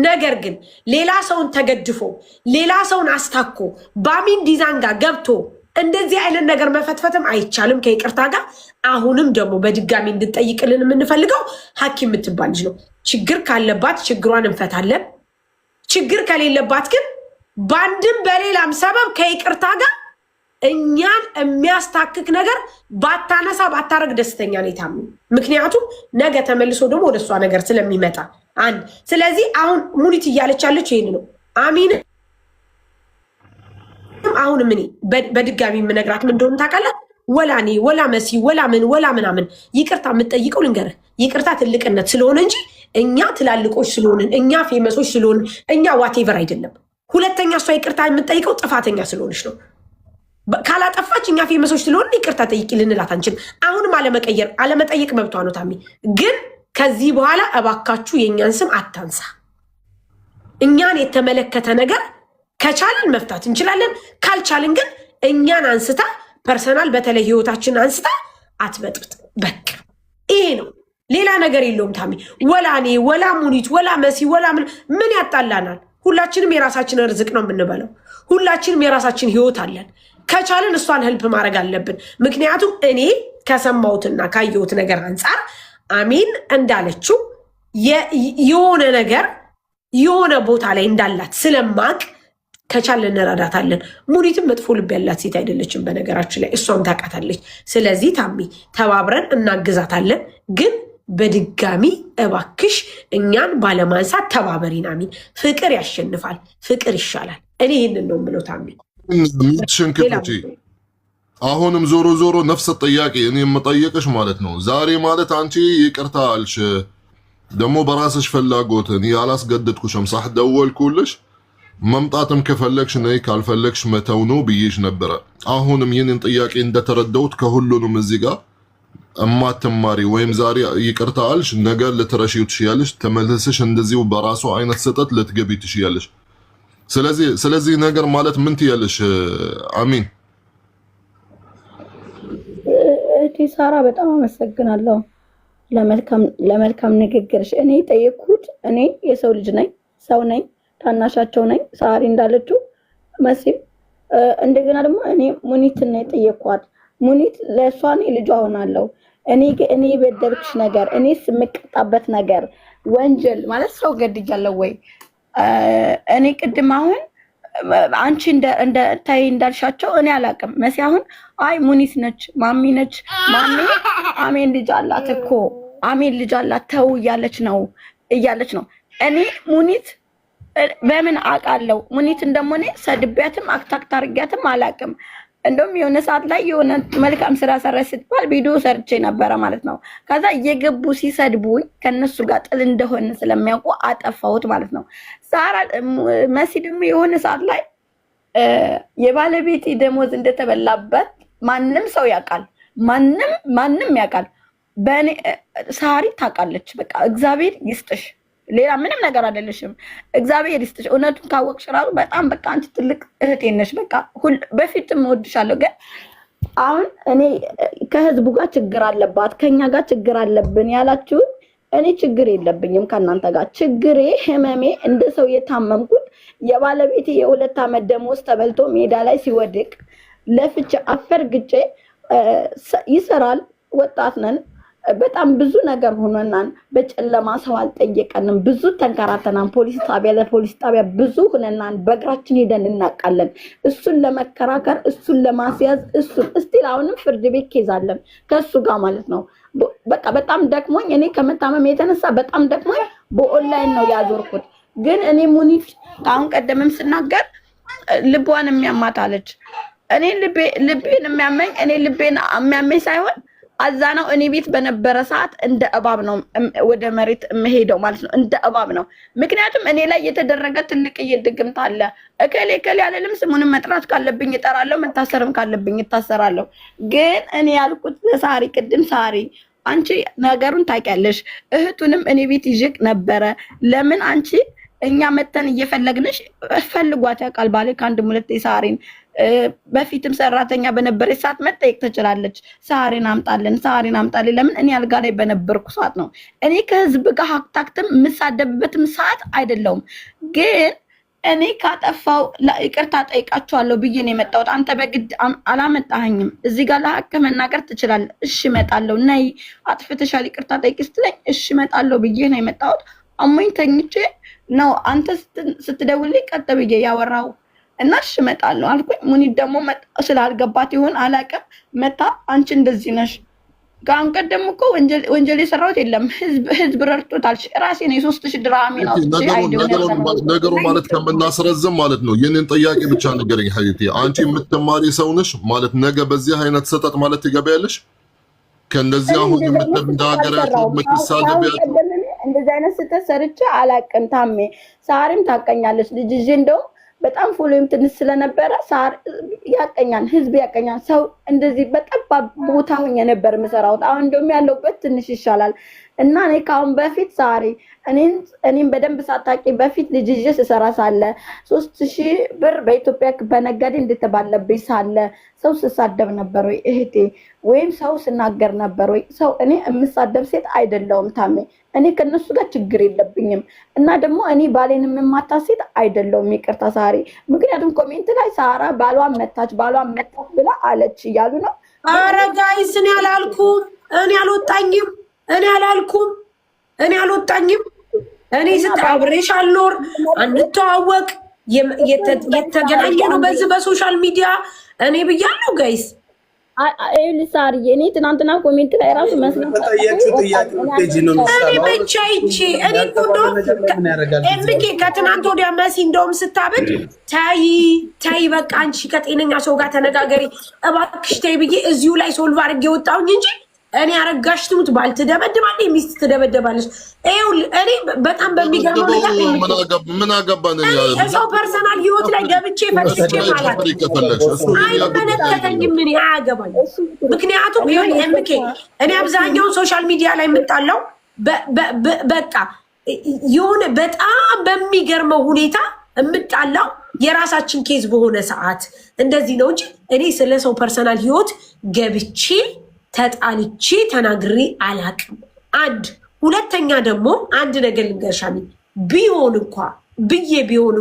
ነገር ግን ሌላ ሰውን ተገድፎ ሌላ ሰውን አስታኮ ባሚን ዲዛን ጋር ገብቶ እንደዚህ አይነት ነገር መፈትፈትም አይቻልም ከይቅርታ ጋር። አሁንም ደግሞ በድጋሚ እንድጠይቅልን የምንፈልገው ሐኪም የምትባል ልጅ ነው። ችግር ካለባት ችግሯን እንፈታለን። ችግር ከሌለባት ግን በአንድም በሌላም ሰበብ ከይቅርታ ጋር እኛን የሚያስታክክ ነገር ባታነሳ ባታረግ ደስተኛ ነኝ ታሚ። ምክንያቱም ነገ ተመልሶ ደግሞ ወደ እሷ ነገር ስለሚመጣ አንድ። ስለዚህ አሁን ሙኒት እያለች ያለች ይሄን ነው። አሚን አሁን ምን በድጋሚ የምነግራት ምን እንደሆነ ታውቃለህ? ወላ እኔ ወላ መሲ ወላ ምናምን ይቅርታ የምትጠይቀው ልንገርህ፣ ይቅርታ ትልቅነት ስለሆነ እንጂ እኛ ትላልቆች ስለሆንን እኛ ፌመሶች ስለሆንን እኛ ዋቴቨር አይደለም። ሁለተኛ እሷ ይቅርታ የምትጠይቀው ጥፋተኛ ስለሆነች ነው። ካላጠፋች እኛ ፌመሶች ስለሆንን ይቅርታ ጠይቂ ልንላት አንችልም። አሁንም አለመጠየቅ መብቷ ነው ታሚ። ግን ከዚህ በኋላ እባካችሁ የእኛን ስም አታንሳ። እኛን የተመለከተ ነገር ከቻልን መፍታት እንችላለን። ካልቻልን ግን እኛን አንስታ ፐርሰናል በተለይ ህይወታችንን አንስታ አትበጥብጥ። በቃ ይሄ ነው፣ ሌላ ነገር የለውም ታሚ። ወላ እኔ ወላ ሙኒት ወላ መሲ ወላ ምን ያጣላናል? ሁላችንም የራሳችን ርዝቅ ነው የምንበለው። ሁላችንም የራሳችን ህይወት አለን። ከቻልን እሷን ህልፕ ማድረግ አለብን። ምክንያቱም እኔ ከሰማሁትና ካየሁት ነገር አንጻር አሚን እንዳለችው የሆነ ነገር የሆነ ቦታ ላይ እንዳላት ስለማቅ ከቻልን እንረዳታለን። ሙኒትም መጥፎ ልብ ያላት ሴት አይደለችም በነገራችን ላይ፣ እሷም ታውቃታለች። ስለዚህ ታሚ ተባብረን እናግዛታለን። ግን በድጋሚ እባክሽ እኛን ባለማንሳት ተባበሪን። አሚን። ፍቅር ያሸንፋል፣ ፍቅር ይሻላል። እኔ ይህንን ነው የምለው ታሚ። ሽንክቶቼ አሁንም ዞሮ ዞሮ ነፍሰ ጠያቂ እኔ የምጠየቅሽ ማለት ነው። ዛሬ ማለት አንቺ ይቅርታ አልሽ፣ ደግሞ በራስሽ ፍላጎት እኔ አላስገደድኩሽም። ሳህ ደወልኩልሽ፣ መምጣትም ከፈለግሽ ነይ፣ ካልፈለግሽ መተው ነው ብዬሽ ነበረ። አሁንም ይህንን ጥያቄ እንደተረዳሁት ከሁሉንም እዚህ ጋር እማትማሪ ወይም ዛሬ ይቅርታ አልሽ ነገር ልትረሺው ትችያለሽ፣ ተመልሰሽ እንደዚሁ በራሱ አይነት ስህተት ልትገቢ ትችያለሽ። ስለዚህ ነገር ማለት ምን ትያለሽ አሚን? እህቴ ሳራ በጣም አመሰግናለሁ ለመልካም ንግግርሽ። እኔ ጠየቅኩት፣ እኔ የሰው ልጅ ነኝ፣ ሰው ነኝ፣ ታናሻቸው ነኝ። ሳሪ እንዳለችው መሲም እንደገና ደግሞ እኔ ሙኒትን ነው የጠየቅኳት። ሙኒት ለእሷ እኔ ልጇ ሆናለሁ። እኔ የበደልኩሽ ነገር እኔ የምቀጣበት ነገር ወንጀል ማለት ሰው ገድያለሁ ወይ? እኔ ቅድም አሁን አንቺ ታይ እንዳልሻቸው እኔ አላውቅም። መሲ አሁን አይ ሙኒት ነች ማሚ ነች ማሚ አሜን ልጅ አላት እኮ አሜን ልጅ አላት ተው እያለች ነው። እኔ ሙኒት በምን አውቃለሁ? ሙኒት እንደሞኔ ሰድቢያትም አክታክት አድርጊያትም አላውቅም። እንደውም የሆነ ሰዓት ላይ የሆነ መልካም ስራ ሰራች ስትባል ቪዲዮ ሰርቼ ነበረ ማለት ነው። ከዛ እየገቡ ሲሰድቡኝ ከነሱ ጋር ጥል እንደሆነ ስለሚያውቁ አጠፋሁት ማለት ነው። ሳራ መሲ ደግሞ የሆነ ሰዓት ላይ የባለቤቴ ደሞዝ እንደተበላበት ማንም ሰው ያውቃል፣ ማንም ያውቃል። በእኔ ሳሪ ታውቃለች። በቃ እግዚአብሔር ይስጥሽ፣ ሌላ ምንም ነገር አይደለሽም። እግዚአብሔር ይስጥሽ። እውነቱን ካወቅሽ ራሱ በጣም በቃ አንቺ ትልቅ እህቴ ነሽ። በቃ በፊትም እወድሻለሁ። ግን አሁን እኔ ከህዝቡ ጋር ችግር አለባት ከኛ ጋር ችግር አለብን ያላችሁት፣ እኔ ችግር የለብኝም ከእናንተ ጋር። ችግሬ ህመሜ እንደ ሰው የታመምኩት የባለቤቴ የ2 ዓመት ደሞዝ ተበልቶ ሜዳ ላይ ሲወድቅ ለፍቼ አፈር ግጬ ይሰራል። ወጣት ነን። በጣም ብዙ ነገር ሆነናል። በጨለማ ሰው አልጠየቀንም። ብዙ ተንከራተናል። ፖሊስ ጣቢያ ለፖሊስ ጣቢያ ብዙ ሆነናል። በእግራችን ሄደን እናቃለን። እሱን ለመከራከር እሱን ለማስያዝ እሱን እስቲል አሁንም ፍርድ ቤት ኬዛለን ከሱ ጋር ማለት ነው። በቃ በጣም ደክሞኝ እኔ ከመታመም የተነሳ በጣም ደክሞኝ በኦንላይን ነው ያዞርኩት። ግን እኔ ሙኒት አሁን ቀደምም ስናገር ልቧን የሚያማታለች። እኔ ልቤን የሚያመኝ እኔ ልቤን የሚያመኝ ሳይሆን አዛ ነው። እኔ ቤት በነበረ ሰዓት እንደ እባብ ነው ወደ መሬት የምሄደው ማለት ነው። እንደ እባብ ነው። ምክንያቱም እኔ ላይ የተደረገ ትልቅዬ ድግምት አለ። እከሌ ያለልም ስሙንም መጥራት ካለብኝ እጠራለሁ፣ መታሰርም ካለብኝ እታሰራለሁ። ግን እኔ ያልኩት ሳሪ ቅድም ሳሪ አንቺ ነገሩን ታውቂያለሽ። እህቱንም እኔ ቤት ይዥቅ ነበረ። ለምን አንቺ እኛ መተን እየፈለግንሽ ፈልጓት ያውቃል ባለ ከአንድም ሁለቴ ሳሪን በፊትም ሰራተኛ በነበረች ሰዓት መጠየቅ ትችላለች። ሳሪን አምጣልን፣ ሳሪን አምጣልን። ለምን እኔ አልጋ ላይ በነበርኩ ሰዓት ነው። እኔ ከህዝብ ጋር ሀክታክትም የምሳደብበትም ሰዓት አይደለውም። ግን እኔ ካጠፋው ይቅርታ ጠይቃቸዋለሁ ብዬ ነው የመጣሁት። አንተ በግድ አላመጣኸኝም። እዚህ ጋር ለሀቅ መናገር ትችላለህ። እሺ እመጣለሁ። ነይ አጥፍተሻል ይቅርታ ጠይቂ ስትለኝ እሺ እመጣለሁ ብዬ ነው የመጣሁት። አሞኝ ተኝቼ ነው አንተ ስትደውልልኝ ቀጥ ብዬ ያወራው እና እሺ እመጣለሁ አልኩኝ። ሙኒት ደግሞ ስላልገባት ይሆን አላውቅም መታ አንቺ እንደዚህ ነሽ። ጋን ቀደም እኮ ወንጀል የሰራሁት የለም። ህዝብ ረድቶታል። ራሴ ነው 3000 ድራም ነው ነገሩ ማለት ከምናስረዝም ማለት ነው። የኔን ጥያቄ ብቻ ንገረኝ ሀይቴ፣ አንቺ የምትማሪ ሰው ነሽ ማለት ነገ በዚህ አይነት ስህተት ማለት ትገቢያለሽ? ከእንደዚህ አሁን የምትናገራችሁ የምትሳደቢያችሁ እንደዚህ አይነት ስህተት ሰርቼ አላውቅም። ታሜ ሳሪም ታቀኛለች። ልጅ እንደው በጣም ፎሎዊም ትንሽ ስለነበረ ሳር ያቀኛል፣ ህዝብ ያቀኛል። ሰው እንደዚህ በጠባብ ቦታ ሆኜ ነበር የምሰራው። አሁን እንደውም ያለውበት ትንሽ ይሻላል። እና እኔ ካሁን በፊት ሳሪ እኔም በደንብ ሳታቂ በፊት ልጅ ይዤ ስሰራ ሳለ 3000 ብር በኢትዮጵያ በነጋዴ እንደተባለብኝ ሳለ ሰው ስሳደብ ነበር ወይ እህቴ? ወይም ሰው ስናገር ነበር ወይ? ሰው እኔ የምሳደብ ሴት አይደለሁም ታሜ። እኔ ከነሱ ጋር ችግር የለብኝም። እና ደግሞ እኔ ባሌን የምማታ ሴት አይደለሁም። ይቅርታ ሳሪ። ምክንያቱም ኮሜንት ላይ ሳራ ባሏን መታች ብላ አለች እያሉ ነው። ኧረ ጋይስ እኔ አላልኩም፣ እኔ አልወጣኝም፣ እኔ አልወጣኝም። እኔ አብሬሽ አልኖር አንተዋወቅ የተገናኘ ነው በዚህ በሶሻል ሚዲያ እኔ ብያለሁ ጋይስ። ሳሪ እኔ ትናንትና ኮሜንት ላይ ራሱ መስሎኝ ከትናንት ወዲያ መሲ እንደውም ስታብድ ታይ በቃ አንቺ ከጤነኛ ሰው ጋር ተነጋገሪ እባክሽ ታይ ብዬ እዚሁ ላይ ሶልቭ አድርጌ ወጣሁኝ እንጂ እኔ አረጋሽ ትሙት ባል ትደበድባለች፣ ሚስት ትደበደባለች። እኔ በጣም በሚገርመው ነገር ምን አገባን ሰው ፐርሰናል ህይወት ላይ ገብቼ ፈትቼ ማለት አይመለከተኝም። ምን አያገባኝ። ምክንያቱም እኔ አብዛኛውን ሶሻል ሚዲያ ላይ የምጣለው በቃ የሆነ በጣም በሚገርመው ሁኔታ የምጣላው የራሳችን ኬዝ በሆነ ሰዓት እንደዚህ ነው እንጂ እኔ ስለ ሰው ፐርሰናል ህይወት ገብቼ ተጣልቼ ተናግሬ አላቅም። ሁለተኛ ደግሞ አንድ ነገር ልንገርሻሚ ቢሆን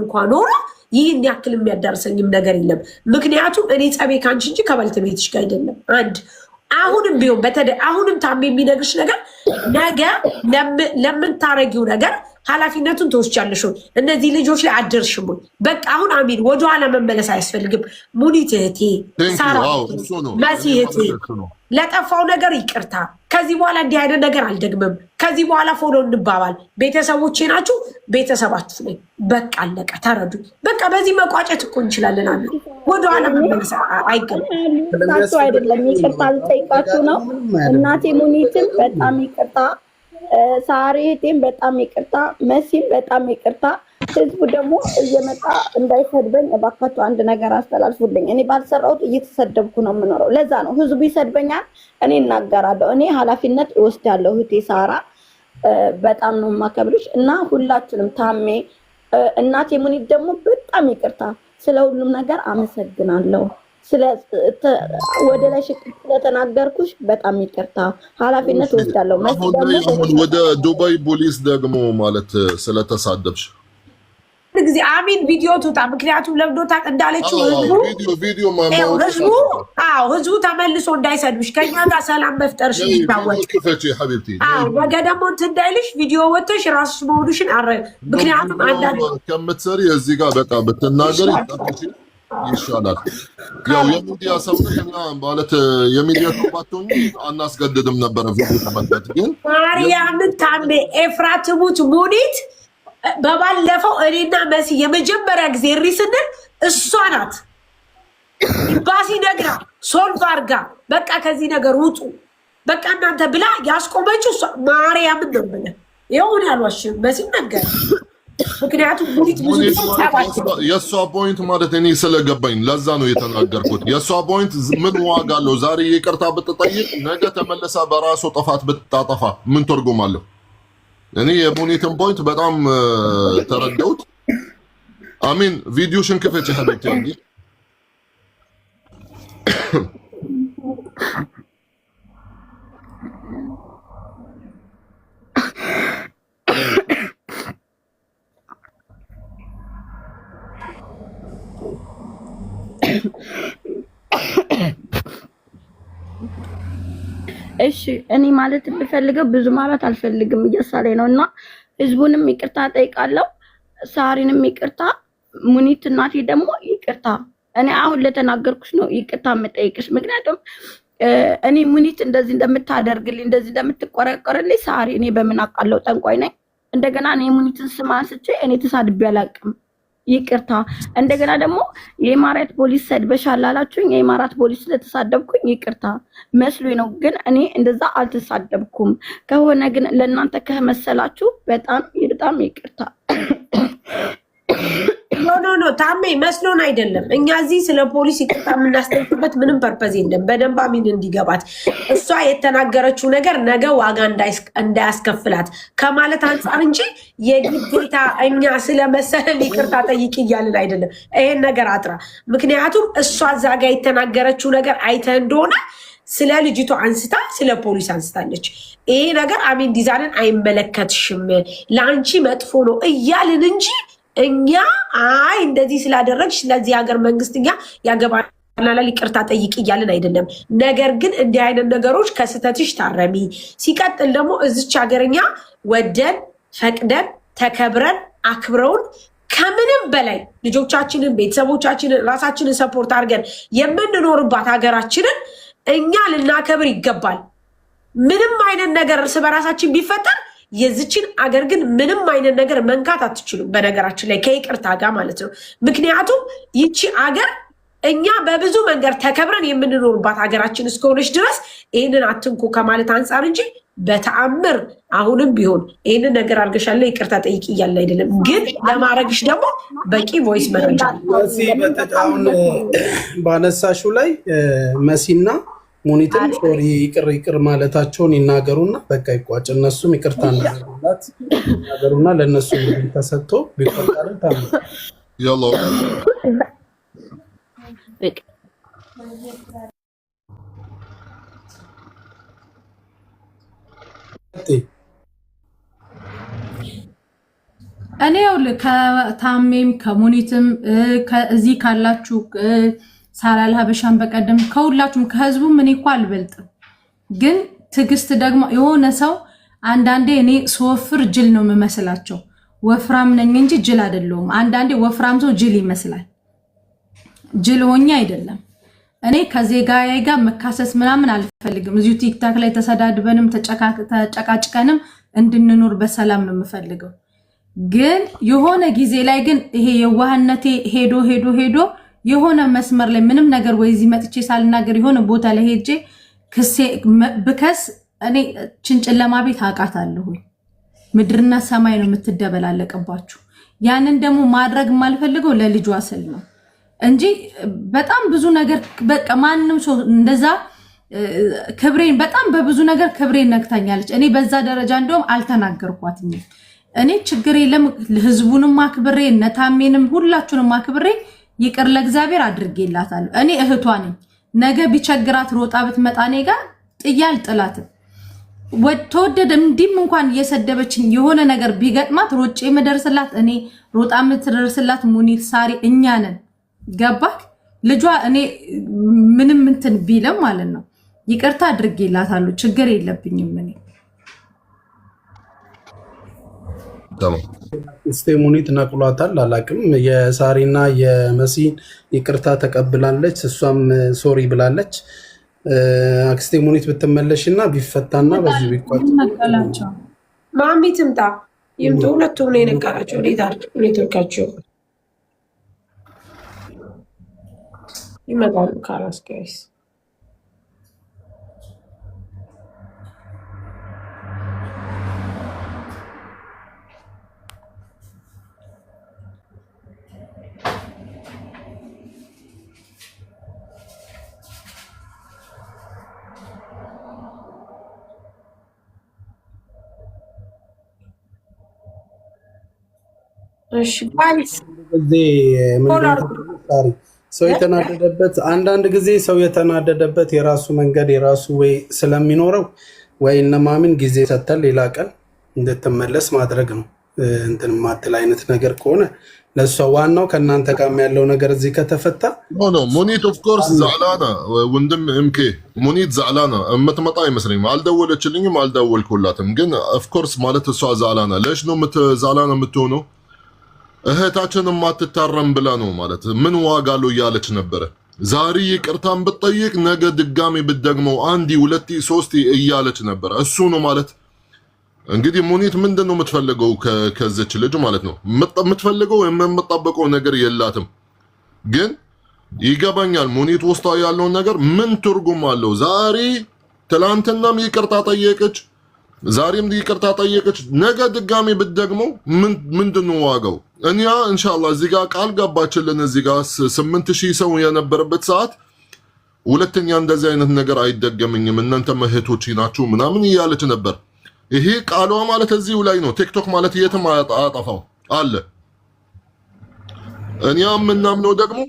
እንኳ ኖሮ ይህን ያክል የሚያዳርሰኝም ነገር የለም። ምክንያቱም እኔ ጸቤ ካንቺ እንጂ ከባለቤትሽ ጋር አይደለም። አሁንም ቢሆን አሁንም ታሜ የሚነግርሽ ነገር ነገ ለምታረጊው ነገር ኃላፊነቱን ትወስጃለሽ። እነዚህ ልጆች ላይ አደርሽም። በቃ አሁን አሚን ወደኋላ መመለስ አያስፈልግም። ሙኒት እህቴ፣ ሳራ መሲ እህቴ፣ ለጠፋው ነገር ይቅርታ። ከዚህ በኋላ እንዲህ አይነት ነገር አልደግምም። ከዚህ በኋላ ፎሎ እንባባል። ቤተሰቦቼ ናችሁ፣ ቤተሰባችሁ ነኝ። በቃ አለቀ። ተረዱ። በቃ በዚህ መቋጨት እኮ እንችላለን። አሚን ወደኋላ መመለስ አይገባም። አይደለም ይቅርታ ልጠይቃችሁ ነው። እናቴ ሙኒትን በጣም ይቅርታ፣ ሳሪ እህቴም በጣም ይቅርታ፣ መሲም በጣም ይቅርታ። ህዝቡ ደግሞ እየመጣ እንዳይሰድበኝ እባካችሁ አንድ ነገር አስተላልፉልኝ። እኔ ባልሰራሁት እየተሰደብኩ ነው የምኖረው። ለዛ ነው ህዝቡ ይሰድበኛል፣ እኔ እናገራለሁ። እኔ ኃላፊነት እወስዳለሁ። እህቴ ሳራ በጣም ነው የማከብርሽ እና ሁላችንም ታሜ፣ እናቴ ሙኒት ደግሞ በጣም ይቅርታ። ስለ ሁሉም ነገር አመሰግናለሁ። ወደ ላይ ሽቅብ ስለተናገርኩሽ በጣም ይቅርታ። ኃላፊነት እወስዳለሁ። ወደ ዱባይ ፖሊስ ደግሞ ማለት ስለተሳደብሽ ጊዜ አሚን ቪዲዮ ትውጣ። ምክንያቱም ለምዶታ እንዳለችው ህዝቡ ተመልሶ እንዳይሰድብሽ ከኛ ጋር ሰላም መፍጠርሽ ይታወቅ። ነገ ደግሞ እንትን እንዳይልሽ ቪዲዮ ወጥተሽ ራስሽ መሆኑሽን ምክንያቱም አንዳንድ ከምትሰሪ እዚህ ጋር በቃ ብትናገር ይሻላል። ያው የሚዲያ ሰውነትና ማለት የሚዲያ ሰውባቶኝ አናስገድድም ነበረ ቪዲዮ ተመልከት። ግን ማርያምን ታሜ ኤፍራትሙት ሙኒት በባለፈው እኔና መሲ የመጀመሪያ ጊዜ እሪ ስንል እሷ ናት ባሲ ነግራ ሶልቭ አርጋ በቃ ከዚህ ነገር ውጡ በቃ እናንተ ብላ ያስቆመችው እሷ ማርያምን ነው ብለ ይሁን ያሏሽ መሲ ነገር። ምክንያቱም ሙኒት ብዙ የእሷ ፖይንት ማለት እኔ ስለገባኝ ለዛ ነው የተናገርኩት። የእሷ ፖይንት ምን ዋጋ አለው? ዛሬ ይቅርታ ብትጠይቅ ነገ ተመለሳ በራሱ ጥፋት ብታጠፋ ምን ትርጉም አለው? እኔ የሙኒትን ፖይንት በጣም ተረዳሁት። አሚን ቪዲዮሽን ክፈች ሀቢብቲ እንዴ እሺ እኔ ማለት የምፈልገው ብዙ ማለት አልፈልግም እያሳለኝ ነውና ህዝቡንም ይቅርታ ጠይቃለሁ። ሳሪንም ይቅርታ፣ ሙኒት እናቴ ደግሞ ይቅርታ። እኔ አሁን ለተናገርኩሽ ነው ይቅርታ የምጠይቅሽ። ምክንያቱም እኔ ሙኒት እንደዚህ እንደምታደርግልኝ እንደዚህ እንደምትቆረቆርልኝ ሳሪ እኔ በምን አውቃለሁ? ጠንቋይ ነኝ? እንደገና እኔ ሙኒትን ስም አንስቼ እኔ ተሳድቤ አላውቅም። ይቅርታ። እንደገና ደግሞ የኢማራት ፖሊስ ሰድበሻል አላችሁኝ። የኢማራት ፖሊስ ስለተሳደብኩኝ ይቅርታ መስሎኝ ነው፣ ግን እኔ እንደዛ አልተሳደብኩም። ከሆነ ግን ለእናንተ ከመሰላችሁ በጣም ይቅርታ። ኖ ታሜ መስሎን አይደለም። እኛ እዚህ ስለ ፖሊስ ይቅርታ የምናስጠይቅበት ምንም ፐርፐዝ የለም። በደንብ አሚን እንዲገባት እሷ የተናገረችው ነገር ነገ ዋጋ እንዳያስከፍላት ከማለት አንጻር እንጂ የግዴታ እኛ ስለመሰለን ይቅርታ ጠይቅ እያልን አይደለም። ይሄን ነገር አጥራ። ምክንያቱም እሷ እዛ ጋ የተናገረችው ነገር አይተህ እንደሆነ ስለ ልጅቷ አንስታ ስለ ፖሊስ አንስታለች። ይሄ ነገር አሚን ዲዛንን አይመለከትሽም፣ ለአንቺ መጥፎ ነው እያልን እንጂ እኛ አይ እንደዚህ ስላደረግሽ ስለዚህ ሀገር መንግስት እኛ ያገባናል ይቅርታ ጠይቅ እያልን አይደለም። ነገር ግን እንዲህ አይነት ነገሮች ከስተትሽ ታረሚ። ሲቀጥል ደግሞ እዚች ሀገርኛ ወደን ፈቅደን ተከብረን አክብረውን ከምንም በላይ ልጆቻችንን፣ ቤተሰቦቻችንን፣ ራሳችንን ሰፖርት አድርገን የምንኖርባት ሀገራችንን እኛ ልናከብር ይገባል። ምንም አይነት ነገር እርስ በራሳችን ቢፈጠር የዚችን አገር ግን ምንም አይነት ነገር መንካት አትችሉም። በነገራችን ላይ ከይቅርታ ጋር ማለት ነው። ምክንያቱም ይቺ አገር እኛ በብዙ መንገድ ተከብረን የምንኖርባት ሀገራችን እስከሆነች ድረስ ይህንን አትንኩ ከማለት አንጻር እንጂ በተአምር አሁንም ቢሆን ይህንን ነገር አድርገሻለ ይቅርታ ጠይቂ እያልን አይደለም። ግን ለማድረግሽ ደግሞ በቂ ቮይስ መረጃ አሁን ባነሳሹ ላይ መሲና ሙኒትን ሶሪ ይቅር ማለታቸውን ይናገሩና በቃ ይቋጭ። እነሱም ይቅርታ እናገሩላት ይናገሩና ለእነሱ ተሰጥቶ ቢቆጣልን ታም ያለው እኔ ያውልህ ከታሜም ከሙኒትም ከዚህ ካላችሁ ሳላል ሀበሻን በቀደም ከሁላችሁም ከህዝቡ ምን እኮ አልበልጥም። ግን ትግስት ደግሞ የሆነ ሰው አንዳንዴ እኔ ስወፍር ጅል ነው የምመስላቸው። ወፍራም ነኝ እንጂ ጅል አይደለሁም። አንዳንዴ ወፍራም ሰው ጅል ይመስላል። ጅል ሆኜ አይደለም። እኔ ከዜጋዬ ጋር መካሰስ ምናምን አልፈልግም። እዚሁ ቲክታክ ላይ ተሰዳድበንም ተጨቃጭቀንም እንድንኖር በሰላም ነው የምፈልገው። ግን የሆነ ጊዜ ላይ ግን ይሄ የዋህነቴ ሄዶ የሆነ መስመር ላይ ምንም ነገር ወይ እዚህ መጥቼ ሳልናገር የሆነ ቦታ ላይ ሄጄ ብከስ እኔ ጭንጨለማ ቤት አውቃታለሁ። ምድርና ሰማይ ነው የምትደበላለቅባችሁ። ያንን ደግሞ ማድረግ የማልፈልገው ለልጇ ስል ነው እንጂ በጣም ብዙ ነገር በቃ ማንንም ሰው እንደዛ ክብሬን በጣም በብዙ ነገር ክብሬን ነክታኛለች። እኔ በዛ ደረጃ እንደውም አልተናገርኳትም። እኔ ችግር የለም ህዝቡንም አክብሬ ነታሜንም ሁላችሁንም አክብሬ ይቅር ለእግዚአብሔር አድርጌላታለሁ። እኔ እህቷ ነኝ። ነገ ቢቸግራት ሮጣ ብትመጣ እኔ ጋር ጥያል ጥላትም ተወደደ እንዲም እንኳን እየሰደበችኝ የሆነ ነገር ቢገጥማት ሮጬ የምደርስላት እኔ ሮጣ የምትደርስላት ሙኒት ሳሪ እኛ ነን። ገባክ? ልጇ እኔ ምንም እንትን ቢለም ማለት ነው ይቅርታ አድርጌላታለሁ። ችግር የለብኝም እኔ እስቴ ሙኒት ነቅሏታል። አላቅም የሳሪና የመሲን ይቅርታ ተቀብላለች። እሷም ሶሪ ብላለች። አክስቴ ሙኒት ብትመለሽና ቢፈታና በዚህ ቢቋጭ ማሚ ትምጣ ይምጡ። ሁለቱም ነው የነገራቸው። ኔትወርካቸው ይመጣሉ ካላስ ጋይስ እሺ ባይስ ሰው የተናደደበት አንዳንድ ጊዜ ሰው የተናደደበት የራሱ መንገድ የራሱ ወይ ስለሚኖረው ወይ እነማምን ጊዜ ሰተን ሌላ ቀን እንድትመለስ ማድረግ ነው። እንትን ማትል አይነት ነገር ከሆነ ለሷ ዋናው ከናንተ ጋር ያለው ነገር እዚህ ከተፈታ ኖ ሙኒት ኦፍ ኮርስ ዘዕላና ወንድም እምኬ ሙኒት ዘዕላና እምትመጣ አይመስለኝም። አልደወለችልኝም፣ አልደወልኩላትም። ግን ኦፍ ኮርስ ማለት እሷ ዘዕላና ለሽ ነው ዘዕላና የምትሆነው እህታችን ማትታረም ብላ ነው ማለት ምን ዋጋ አለው እያለች ነበረ። ዛሬ ይቅርታን ብትጠይቅ ነገ ድጋሚ ብትደግመው አንዲ ሁለቲ ሶስቲ እያለች ነበረ። እሱ ነው ማለት እንግዲህ ሙኒት ምንድነው የምትፈልገው ከዘች ልጅ ማለት ነው? የምትፈልገው የምትጠብቀው ነገር የላትም። ግን ይገባኛል ሙኒት ውስጧ ያለው ነገር ምን ትርጉም አለው? ዛሬ ትላንትናም ይቅርታ ጠየቀች፣ ዛሬም ይቅርታ ጠየቀች። ነገ ድጋሚ ብትደግመው ምንድነው ዋጋው? እኛ ኢንሻአላህ እዚህ ጋር ቃል ገባችልን። እዚህ ጋር 8000 ሰው የነበረበት ሰዓት ሁለተኛ እንደዚህ አይነት ነገር አይደገምኝም እናንተ እህቶቼ ናችሁ ምናምን እያለች ነበር። ይሄ ቃሏ ማለት እዚሁ ላይ ነው። ቲክቶክ ማለት የትም አያጠፋው አለ። እኛ የምናምነው ደግሞ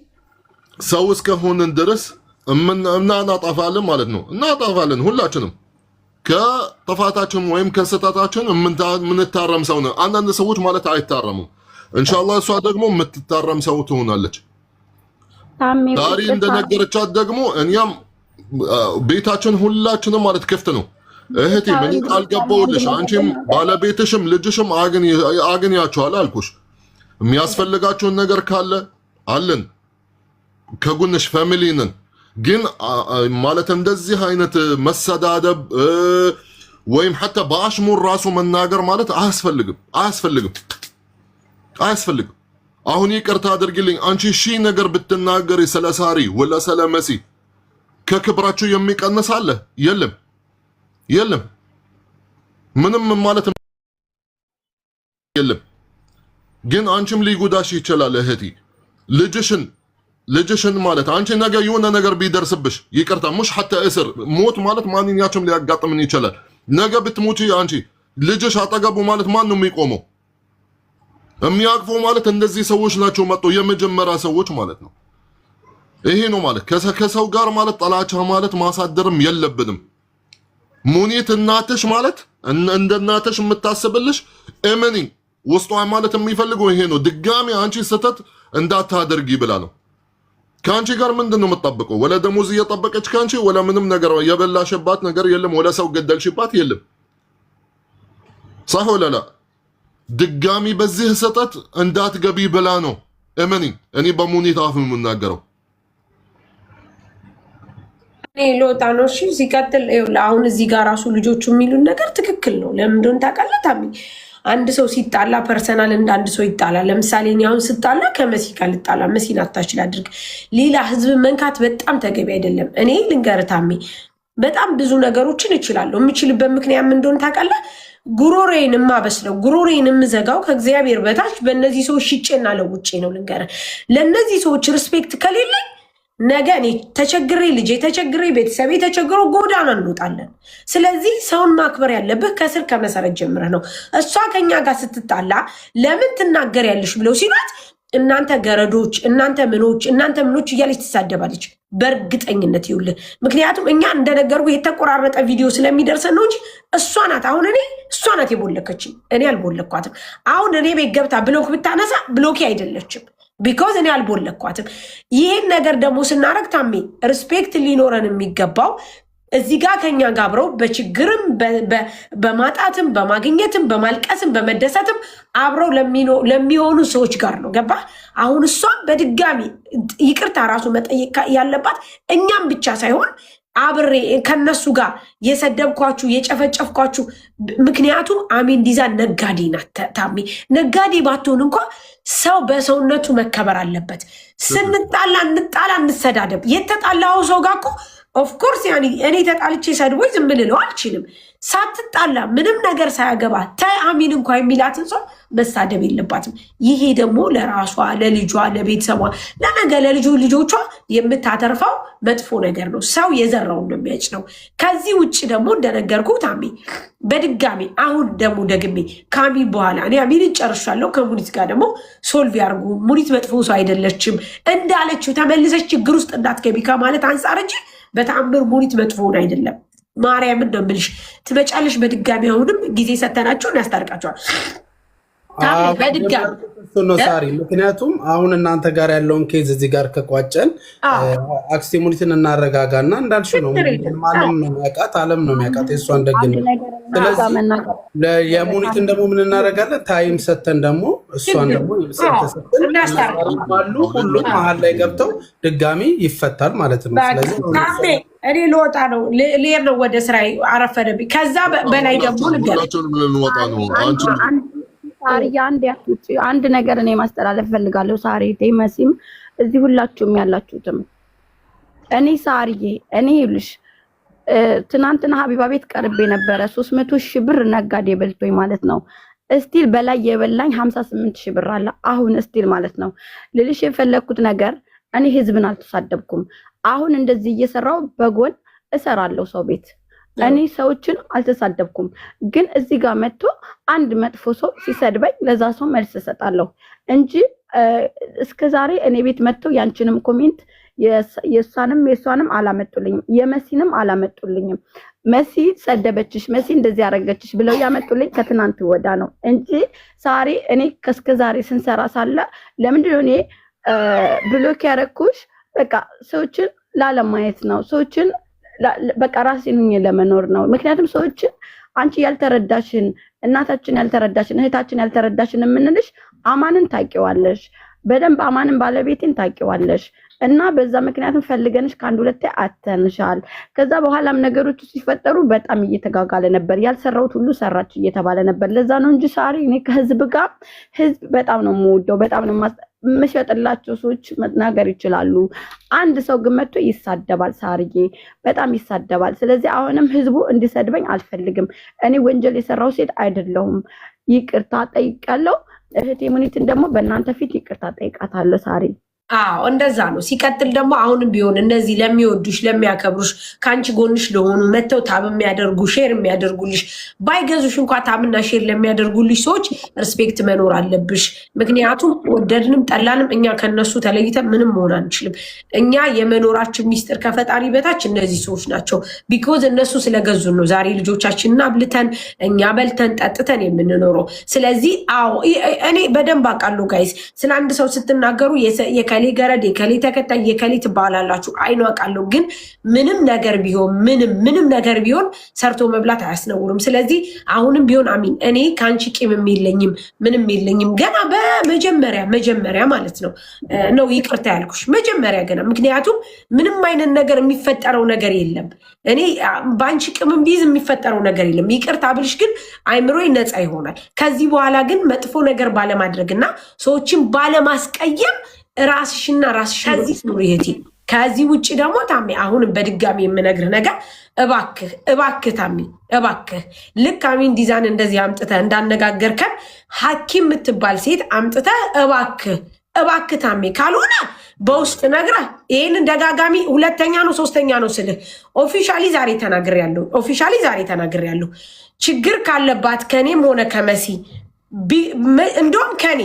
ሰው እስከሆንን ድረስ እናጠፋለን ማለት ነው። እናጠፋለን ሁላችንም ከጥፋታችን ወይም ከስተታችን የምንታረም ሰው ነው። አንዳንድ ሰዎች ማለት አይታረሙም። ኢንሻአላህ እሷ ደግሞ የምትታረም ሰው ትሆናለች። ዛሬ እንደነገረቻት ደግሞ እኛም ቤታችን ሁላችንም ማለት ክፍት ነው። እህቴ ምን ቃል ገባሁልሽ፣ አንቺም ባለቤትሽም ልጅሽም አገኛችኋል አልኩሽ። የሚያስፈልጋችሁን ነገር ካለ አለን ከጎንሽ ፋሚሊ ነን። ግን ማለት እንደዚህ አይነት መሰዳደብ ወይም حتى በአሽሙር ራሱ መናገር ማለት አያስፈልግም። አሁን ይቅርታ አድርግልኝ አንቺ ሺህ ነገር ብትናገሪ ስለ ሳሪ ወላ ስለ መሲ ከክብራችሁ የሚቀንስ አለ? የለም። ምንም ማለት የለም። ግን አንቺም ሊጎዳሽ ይችላል እህቴ። ልጅሽን ማለት አንቺ ነገ የሆነ ነገር ቢደርስብሽ ይቅርታ ሙሽ حتى እስር ሞት ማለት ማንኛችንም ሊያጋጥምን ይችላል። ነገ ብትሞቺ አንቺ ልጅሽ አጠገቡ ማለት ማን ነው የሚቆመው? የሚያቅፈው ማለት እንደዚህ ሰዎች ናቸው መጥቶ የመጀመሪያ ሰዎች ማለት ነው። ይሄ ነው ማለት ከሰው ጋር ማለት ጥላቻ ማለት ማሳደርም የለብንም። ሙኒት እናትሽ ማለት እንደ እናትሽ የምታስብልሽ እመኒ ውስጧ ማለት የሚፈልገው ይሄ ነው። ድጋሚ አንቺ ስተት እንዳታደርጊ ብላ ነው። ከአንቺ ጋር ምንድነው የምትጠብቀው? ወለ ደሞዝ እየጠበቀች ካንቺ ወለ ምንም ነገር የበላሽባት ነገር የለም። ወለ ሰው ገደልሽባት የለም። صح ولا لا? ድጋሚ በዚህ ስተት እንዳትገቢ ብላ ነው። እመኒ እኔ በሙኒት አፍ የምናገረው ሎጣ ነው። እሺ ሲቀጥል አሁን እዚህ ጋር ራሱ ልጆቹ የሚሉን ነገር ትክክል ነው። ለምን እንደሆነ ታውቃለህ ታሚ? አንድ ሰው ሲጣላ ፐርሰናል እንደ አንድ ሰው ይጣላል። ለምሳሌ እኔ አሁን ስጣላ ከመሲ ጋር ልጣላ፣ መሲን አታችል አድርግ። ሌላ ህዝብ መንካት በጣም ተገቢ አይደለም። እኔ ልንገርህ ታሚ በጣም ብዙ ነገሮችን እችላለሁ። የምችልበት ምክንያት ምን እንደሆነ ታውቃለህ? ጉሮሬን የማበስለው ጉሮሬን የምዘጋው ከእግዚአብሔር በታች በእነዚህ ሰዎች ሽጬና ለውጬ ነው። ልንገርህ ለእነዚህ ሰዎች ሪስፔክት ከሌለኝ ነገ እኔ ተቸግሬ ልጄ ተቸግሬ ቤተሰቤ ተቸግሮ ጎዳና እንወጣለን። ስለዚህ ሰውን ማክበር ያለብህ ከስር ከመሰረት ጀምረህ ነው። እሷ ከኛ ጋር ስትጣላ ለምን ትናገር ያለሽ ብለው ሲላት እናንተ ገረዶች፣ እናንተ ምኖች እያለች ትሳደባለች። በእርግጠኝነት ይውልህ። ምክንያቱም እኛ እንደነገርኩ የተቆራረጠ ቪዲዮ ስለሚደርሰን ነው እንጂ እሷ ናት። አሁን እሷ ናት የቦለከችኝ፣ እኔ አልቦለኳትም። አሁን እኔ ቤት ገብታ ብሎክ ብታነሳ ብሎኬ አይደለችም። ቢኮዝ እኔ አልቦለኳትም። ይህን ነገር ደግሞ ስናረግ ታሜ ሪስፔክት ሊኖረን የሚገባው እዚህ ጋር ከኛ ጋር አብረው በችግርም በማጣትም በማግኘትም በማልቀስም በመደሰትም አብረው ለሚሆኑ ሰዎች ጋር ነው። ገባ? አሁን እሷም በድጋሚ ይቅርታ ራሱ መጠየቅ ያለባት እኛም ብቻ ሳይሆን አብሬ ከነሱ ጋር የሰደብኳችሁ የጨፈጨፍኳችሁ። ምክንያቱም አሚን ዲዛ ነጋዴ ናት ታሜ። ነጋዴ ባትሆን እንኳ ሰው በሰውነቱ መከበር አለበት። ስንጣላ እንጣላ እንሰዳደብ። የተጣላው ሰው ጋር እኮ ኦፍ ኮርስ ያኔ እኔ ተጣልቼ ሰድቦኝ ዝም ልለው አልችልም። ሳትጣላ ምንም ነገር ሳያገባ ታይ አሚን እንኳን የሚላትን ሰው መሳደብ የለባትም። ይሄ ደግሞ ለራሷ ለልጇ ለቤተሰቧ ለነገ ልጆቿ የምታተርፈው መጥፎ ነገር ነው። ሰው የዘራውን ነው የሚያጭ ነው። ከዚህ ውጭ ደግሞ እንደነገርኩ ታሚ በድጋሚ አሁን ደግሞ ደግሜ ካሚ በኋላ እኔ አሚንን ጨርሻለሁ። ከሙኒት ጋር ደግሞ ሶልቭ ያርጉ። ሙኒት መጥፎ ሰው አይደለችም እንዳለችው ተመልሰች ችግር ውስጥ እንዳትገቢ ከማለት አንጻር እንጂ በተአምር ሙኒት መጥፎውን አይደለም። ማርያምን ነው የምልሽ። ትመጫለሽ በድጋሚ አሁንም ጊዜ ሰተናቸው እናስታርቃቸዋል። በድጋሚ ሳሪ ምክንያቱም አሁን እናንተ ጋር ያለውን ኬዝ እዚህ ጋር ከቋጨን አክስቴ ሙኒትን እናረጋጋና እንዳልሽ ነው ማንም ነው የሚያውቃት አለም ነው የሚያውቃት የእሷን ደግነት። ስለዚህ የሙኒትን ደግሞ ምን እናደርጋለን ታይም ሰተን ደግሞ እሷን ደግሞ ይብሰተሰሉ ሁሉም መሀል ላይ ገብተው ድጋሚ ይፈታል ማለት ነው። ስለዚህ እኔ ልወጣ ነው ልሄድ ነው ወደ ስራ አረፈደብኝ። ከዛ በላይ ደግሞ ልንወጣ ነው ሳሪ አንድ ነገር እኔ ማስተላለፍ ፈልጋለሁ። ሳሪ መሲም እዚህ ሁላችሁም ያላችሁትም እኔ ሳሪዬ እኔ ይልሽ ትናንትና ሀቢባ ቤት ቀርቤ ነበረ 300,000 ብር ነጋዴ በልቶኝ ማለት ነው። እስቲል በላይ የበላኝ 58,000 ብር አለ አሁን እስቲል ማለት ነው። ልልሽ የፈለኩት ነገር እኔ ህዝብን አልተሳደብኩም። አሁን እንደዚህ እየሰራው በጎን እሰራለሁ ሰው ቤት እኔ ሰዎችን አልተሳደብኩም። ግን እዚህ ጋር መጥቶ አንድ መጥፎ ሰው ሲሰድበኝ ለዛ ሰው መልስ እሰጣለሁ እንጂ እስከዛሬ እኔ ቤት መጥተው ያንቺንም ኮሜንት የሷንም አላመጡልኝም፣ የመሲንም አላመጡልኝም። መሲ ሰደበችሽ፣ መሲ እንደዚህ ያረገችሽ ብለው ያመጡልኝ ከትናንት ወዳ ነው እንጂ ሳሪ እኔ ከስከዛሬ ስንሰራ ሳለ ለምንድነው እኔ ብሎክ ያረኩሽ? በቃ ሰዎችን ላለማየት ነው። ሰዎችን በቃ ራሴን ለመኖር ነው። ምክንያቱም ሰዎችን አንቺ ያልተረዳሽን እናታችን ያልተረዳሽን እህታችን ያልተረዳሽን የምንልሽ አማንን ታውቂዋለሽ በደንብ አማንን ባለቤቴን ታውቂዋለሽ እና በዛ ምክንያቱም ፈልገንሽ ከአንድ ሁለቴ አተንሻል። ከዛ በኋላም ነገሮች ሲፈጠሩ በጣም እየተጋጋለ ነበር። ያልሰራሁት ሁሉ ሰራች እየተባለ ነበር። ለዛ ነው እንጂ ሳሪ እኔ ከህዝብ ጋር ህዝብ በጣም ነው የምወደው፣ በጣም ነው መሸጥላቸው ሰዎች መናገር ይችላሉ። አንድ ሰው ግን መጥቶ ይሳደባል፣ ሳርዬ በጣም ይሳደባል። ስለዚህ አሁንም ህዝቡ እንዲሰድበኝ አልፈልግም። እኔ ወንጀል የሰራው ሴት አይደለሁም። ይቅርታ ጠይቃለሁ። እህቴ ሙኒትን ደግሞ በእናንተ ፊት ይቅርታ ጠይቃታለሁ ሳሪ። አዎ እንደዛ ነው። ሲቀጥል ደግሞ አሁንም ቢሆን እነዚህ ለሚወዱሽ ለሚያከብሩሽ ከአንቺ ጎንሽ ለሆኑ መተው ታብ የሚያደርጉ ሼር የሚያደርጉልሽ ባይገዙሽ እንኳ ታብና ሼር ለሚያደርጉልሽ ሰዎች ሪስፔክት መኖር አለብሽ። ምክንያቱም ወደድንም ጠላንም እኛ ከነሱ ተለይተን ምንም መሆን አንችልም። እኛ የመኖራችን ሚስጥር ከፈጣሪ በታች እነዚህ ሰዎች ናቸው። ቢኮዝ እነሱ ስለገዙን ነው ዛሬ ልጆቻችንን አብልተን እኛ በልተን ጠጥተን የምንኖረው። ስለዚህ አዎ እኔ በደንብ አውቃለሁ ጋይስ። ስለ አንድ ሰው ስትናገሩ የከሌ ገረድ የከሌ ተከታይ የከሌ ትባላላችሁ። አይኑ አውቃለሁ። ግን ምንም ነገር ቢሆን ምንም ነገር ቢሆን ሰርቶ መብላት አያስነውርም። ስለዚህ አሁንም ቢሆን አሚን እኔ ከአንቺ ቂምም የለኝም ምንም የለኝም። ገና በመጀመሪያ ማለት ነው ይቅርታ ያልኩሽ መጀመሪያ ገና። ምክንያቱም ምንም አይነት ነገር የሚፈጠረው ነገር የለም። እኔ በአንቺ ቅምም ቢይዝ የሚፈጠረው ነገር የለም። ይቅርታ ብልሽ ግን አይምሮዬ ነፃ ይሆናል። ከዚህ በኋላ ግን መጥፎ ነገር ባለማድረግና ሰዎችን ባለማስቀየም ራስሽና ራስሽ ከዚህ ኑሪ እህቴ። ከዚህ ውጭ ደግሞ ታሚ አሁንም በድጋሚ የምነግርህ ነገር እባክህ ታሚ እባክህ ልክ አሚን ዲዛን እንደዚህ አምጥተህ እንዳነጋገርከን ሐኪም የምትባል ሴት አምጥተህ እባክህ ታሚ ካልሆነ በውስጥ ነግረህ ይህንን ደጋጋሚ ሁለተኛ ነው ሶስተኛ ነው ስልህ ኦፊሻሊ ዛሬ ተናግሬያለሁ። ችግር ካለባት ከኔም ሆነ ከመሲ እንደውም ከኔ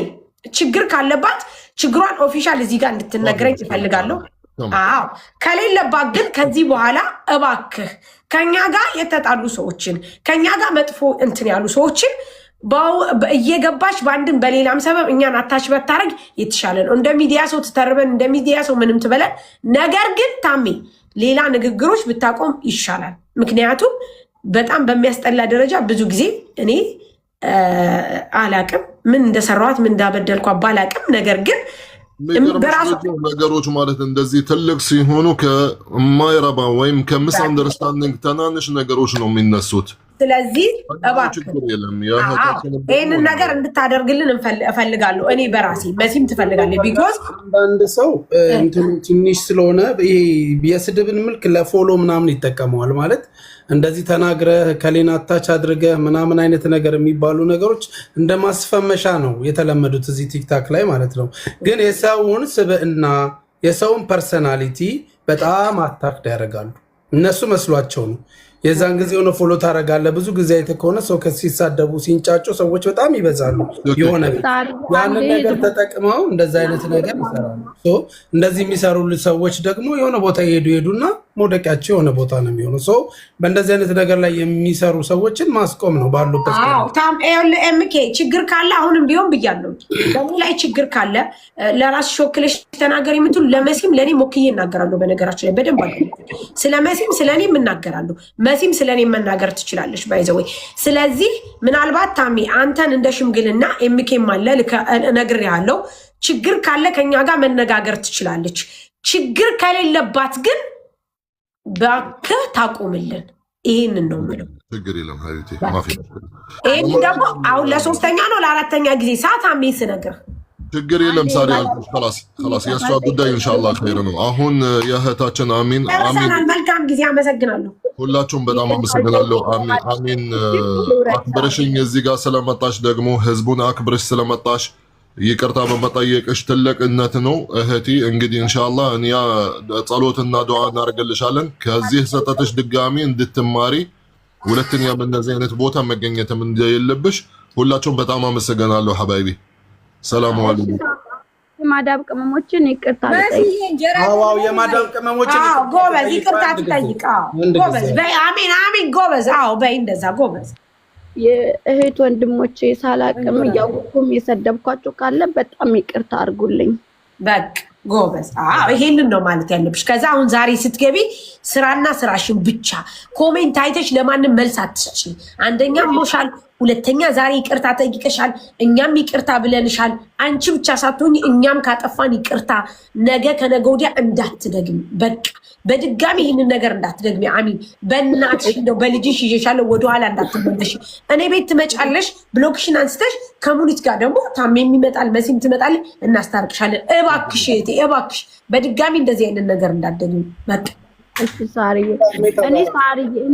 ችግር ካለባት ችግሯን ኦፊሻል እዚህ ጋር እንድትነግረኝ ይፈልጋለሁ። አዎ ከሌለባት ግን ከዚህ በኋላ እባክህ ከኛ ጋር የተጣሉ ሰዎችን ከኛ ጋር መጥፎ እንትን ያሉ ሰዎችን እየገባች በአንድም በሌላም ሰበብ እኛን አታች በታረግ የተሻለ ነው። እንደ ሚዲያ ሰው ትተርበን እንደ ሚዲያ ሰው ምንም ትበለን። ነገር ግን ታሜ ሌላ ንግግሮች ብታቆም ይሻላል። ምክንያቱም በጣም በሚያስጠላ ደረጃ ብዙ ጊዜ እኔ አላቅም ምን እንደሰራዋት ምን እንዳበደልኳ ባላቅም፣ ነገር ግን ነገሮች ማለት እንደዚህ ትልቅ ሲሆኑ ከማይረባ ወይም ከምስ አንደርስታንዲንግ ትናንሽ ነገሮች ነው የሚነሱት። ስለዚህ እባክህ ይህንን ነገር እንድታደርግልን እፈልጋለሁ። እኔ በራሴ መሲም ትፈልጋለች። ቢኮዝ አንዳንድ ሰው እንትኑ ትንሽ ስለሆነ ይሄ የስድብን ምልክ ለፎሎ ምናምን ይጠቀመዋል። ማለት እንደዚህ ተናግረህ ከሌና አታች አድርገህ ምናምን አይነት ነገር የሚባሉ ነገሮች እንደ ማስፈመሻ ነው የተለመዱት እዚህ ቲክታክ ላይ ማለት ነው። ግን የሰውን ስብዕና የሰውን ፐርሰናሊቲ በጣም አታክድ ያደርጋሉ። እነሱ መስሏቸው ነው። የዛን ጊዜ ሆነ ፎሎ ታደርጋለህ። ብዙ ጊዜ አይተህ ከሆነ ሰው ሲሳደቡ ሲንጫጩ ሰዎች በጣም ይበዛሉ። የሆነ ያንን ነገር ተጠቅመው እንደዛ አይነት ነገር ይሰራሉ። እንደዚህ የሚሰሩ ሰዎች ደግሞ የሆነ ቦታ ይሄዱና መውደቂያቸው የሆነ ቦታ ነው የሚሆነው። ሰው በእንደዚህ አይነት ነገር ላይ የሚሰሩ ሰዎችን ማስቆም ነው ባሉበት። ኤምኬ ችግር ካለ አሁንም ቢሆን ብያለሁ። በእኔ ላይ ችግር ካለ ለራስሽ ወክለሽ ተናገሪ የምትሉ ለመሲም ለእኔ ሞክዬ እናገራለሁ። በነገራችን ላይ በደንብ አለ ስለ መሲም ስለ እኔም እናገራለሁ። መሲም ስለ እኔ መናገር ትችላለች ባይዘወይ። ስለዚህ ምናልባት ታሜ አንተን እንደ ሽምግልና ኤምኬም አለ እነግርሃለሁ። ችግር ካለ ከኛ ጋር መነጋገር ትችላለች። ችግር ከሌለባት ግን እባክህ ታቆምልን። ይህንን ነው የምለው። ችግር የለም ሀቢቴ። ይህን ደግሞ አሁን ለሶስተኛ ነው ለአራተኛ ጊዜ ሰዓት አሜ ስነግርህ ችግር የለም ሳሪ አልኩሽ። خلاص የእሷ ጉዳይ ኢንሻአላህ ኸይር ነው። አሁን የእህታችን አሚን መልካም ጊዜ። አመሰግናለሁ። ሁላችሁም በጣም አመሰግናለሁ። አሚን አክብረሽኝ እዚህ ጋር ስለመጣሽ ደግሞ ህዝቡን አክብረሽ ስለመጣሽ ይቅርታ በመጠየቅሽ ትልቅነት ነው እህቲ። እንግዲህ ኢንሻአላህ እኛ ጸሎትና ዱዓ እናደርግልሻለን ከዚህ ሰጠትሽ ድጋሚ እንድትማሪ ሁለተኛ በእንደዚህ አይነት ቦታ መገኘትም እንደሌለብሽ። ሁላችሁም በጣም አመሰግናለሁ ሐባይቢ። ሰላም አለይኩም። የማዳብ ቅመሞችን ይቅርታ አዎ የማዳብ ቅመሞችን ጎበዝ ይቅርታ ትጠይቅ። ጎበዝ በይ። አሜን አሜን። ጎበዝ አዎ በይ እንደዛ ጎበዝ። የእህት ወንድሞቼ ሳላቅም እያወኩም የሰደብኳቸው ካለ በጣም ይቅርታ አድርጉልኝ። በቃ ጎበዝ። ይሄንን ነው ማለት ያለብሽ። ከዛ አሁን ዛሬ ስትገቢ ስራና ስራሽን ብቻ ኮሜንት አይተሽ ለማንም መልስ አትስጪ። አንደኛ ሞሻል፣ ሁለተኛ ዛሬ ይቅርታ ጠይቀሻል፣ እኛም ይቅርታ ብለንሻል። አንቺ ብቻ ሳትሆኝ እኛም ካጠፋን ይቅርታ። ነገ ከነገ ወዲያ እንዳትደግሚ፣ በቃ በድጋሚ ይህንን ነገር እንዳትደግሚ። አሚን። በእናትሽ እንደው በልጅሽ ይዤሻለሁ፣ ወደኋላ እንዳትመለሽ። እኔ ቤት ትመጫለሽ፣ ብሎክሽን አንስተሽ ከሙኒት ጋር ደግሞ ታሜም ይመጣል፣ መሲም ትመጣለች፣ እናስታርቅሻለን። እባክሽ እህቴ እባክሽ በድጋሚ እንደዚህ አይነት ነገር እንዳትደግሚ በቃ። እሺ ሳርዬ፣ እኔ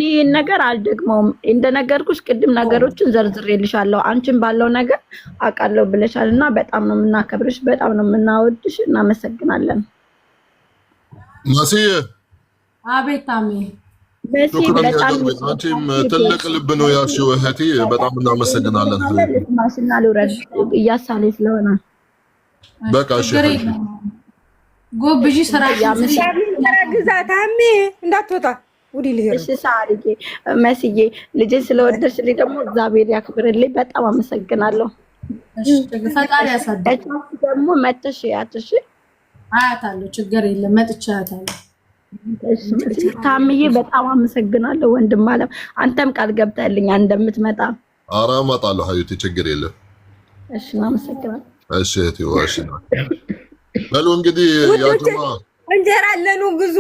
ይህን ነገር አልደግመውም። እንደነገርኩሽ ቅድም ነገሮችን ዘርዝሬልሻለሁ። አንቺን ባለው ነገር አውቃለሁ ብለሻል እና በጣም ነው የምናከብርሽ፣ በጣም ነው የምናወድሽ። እናመሰግናለን። መሲዬ። አቤት ታሜ። አንቺም ትልቅ ልብ ነው ያልሽው እህቴ፣ በጣም እናመሰግናለን። ማሽና ልውረድ እያሳሌ ስለሆነ በቃ እሺ ጎብጂ ስራ ግዛት አሜ እንዳትወጣ ውዲ ልሄድ። እሺ ሳርዬ፣ መስዬ ልጄ ስለወደድሽልኝ ደግሞ እግዚአብሔር ያክብርልኝ። በጣም አመሰግናለሁ። እሺ ፈጣሪ ያሳድግ። ደግሞ መጥሽ ያትሽ አያታለሁ። ችግር የለም መጥቼ አያታለሁ። እሺ ታምዬ በጣም አመሰግናለሁ። ወንድም አለም አንተም ቃል ገብተህልኝ እንደምትመጣ። ኧረ እመጣለሁ ሀዩቲ፣ ችግር የለም። እሺ እናመሰግናለን። እሺ እህቴ ዋሽ በሉ እንግዲህ ያጅማ እንጀራ አለኑ ብዙ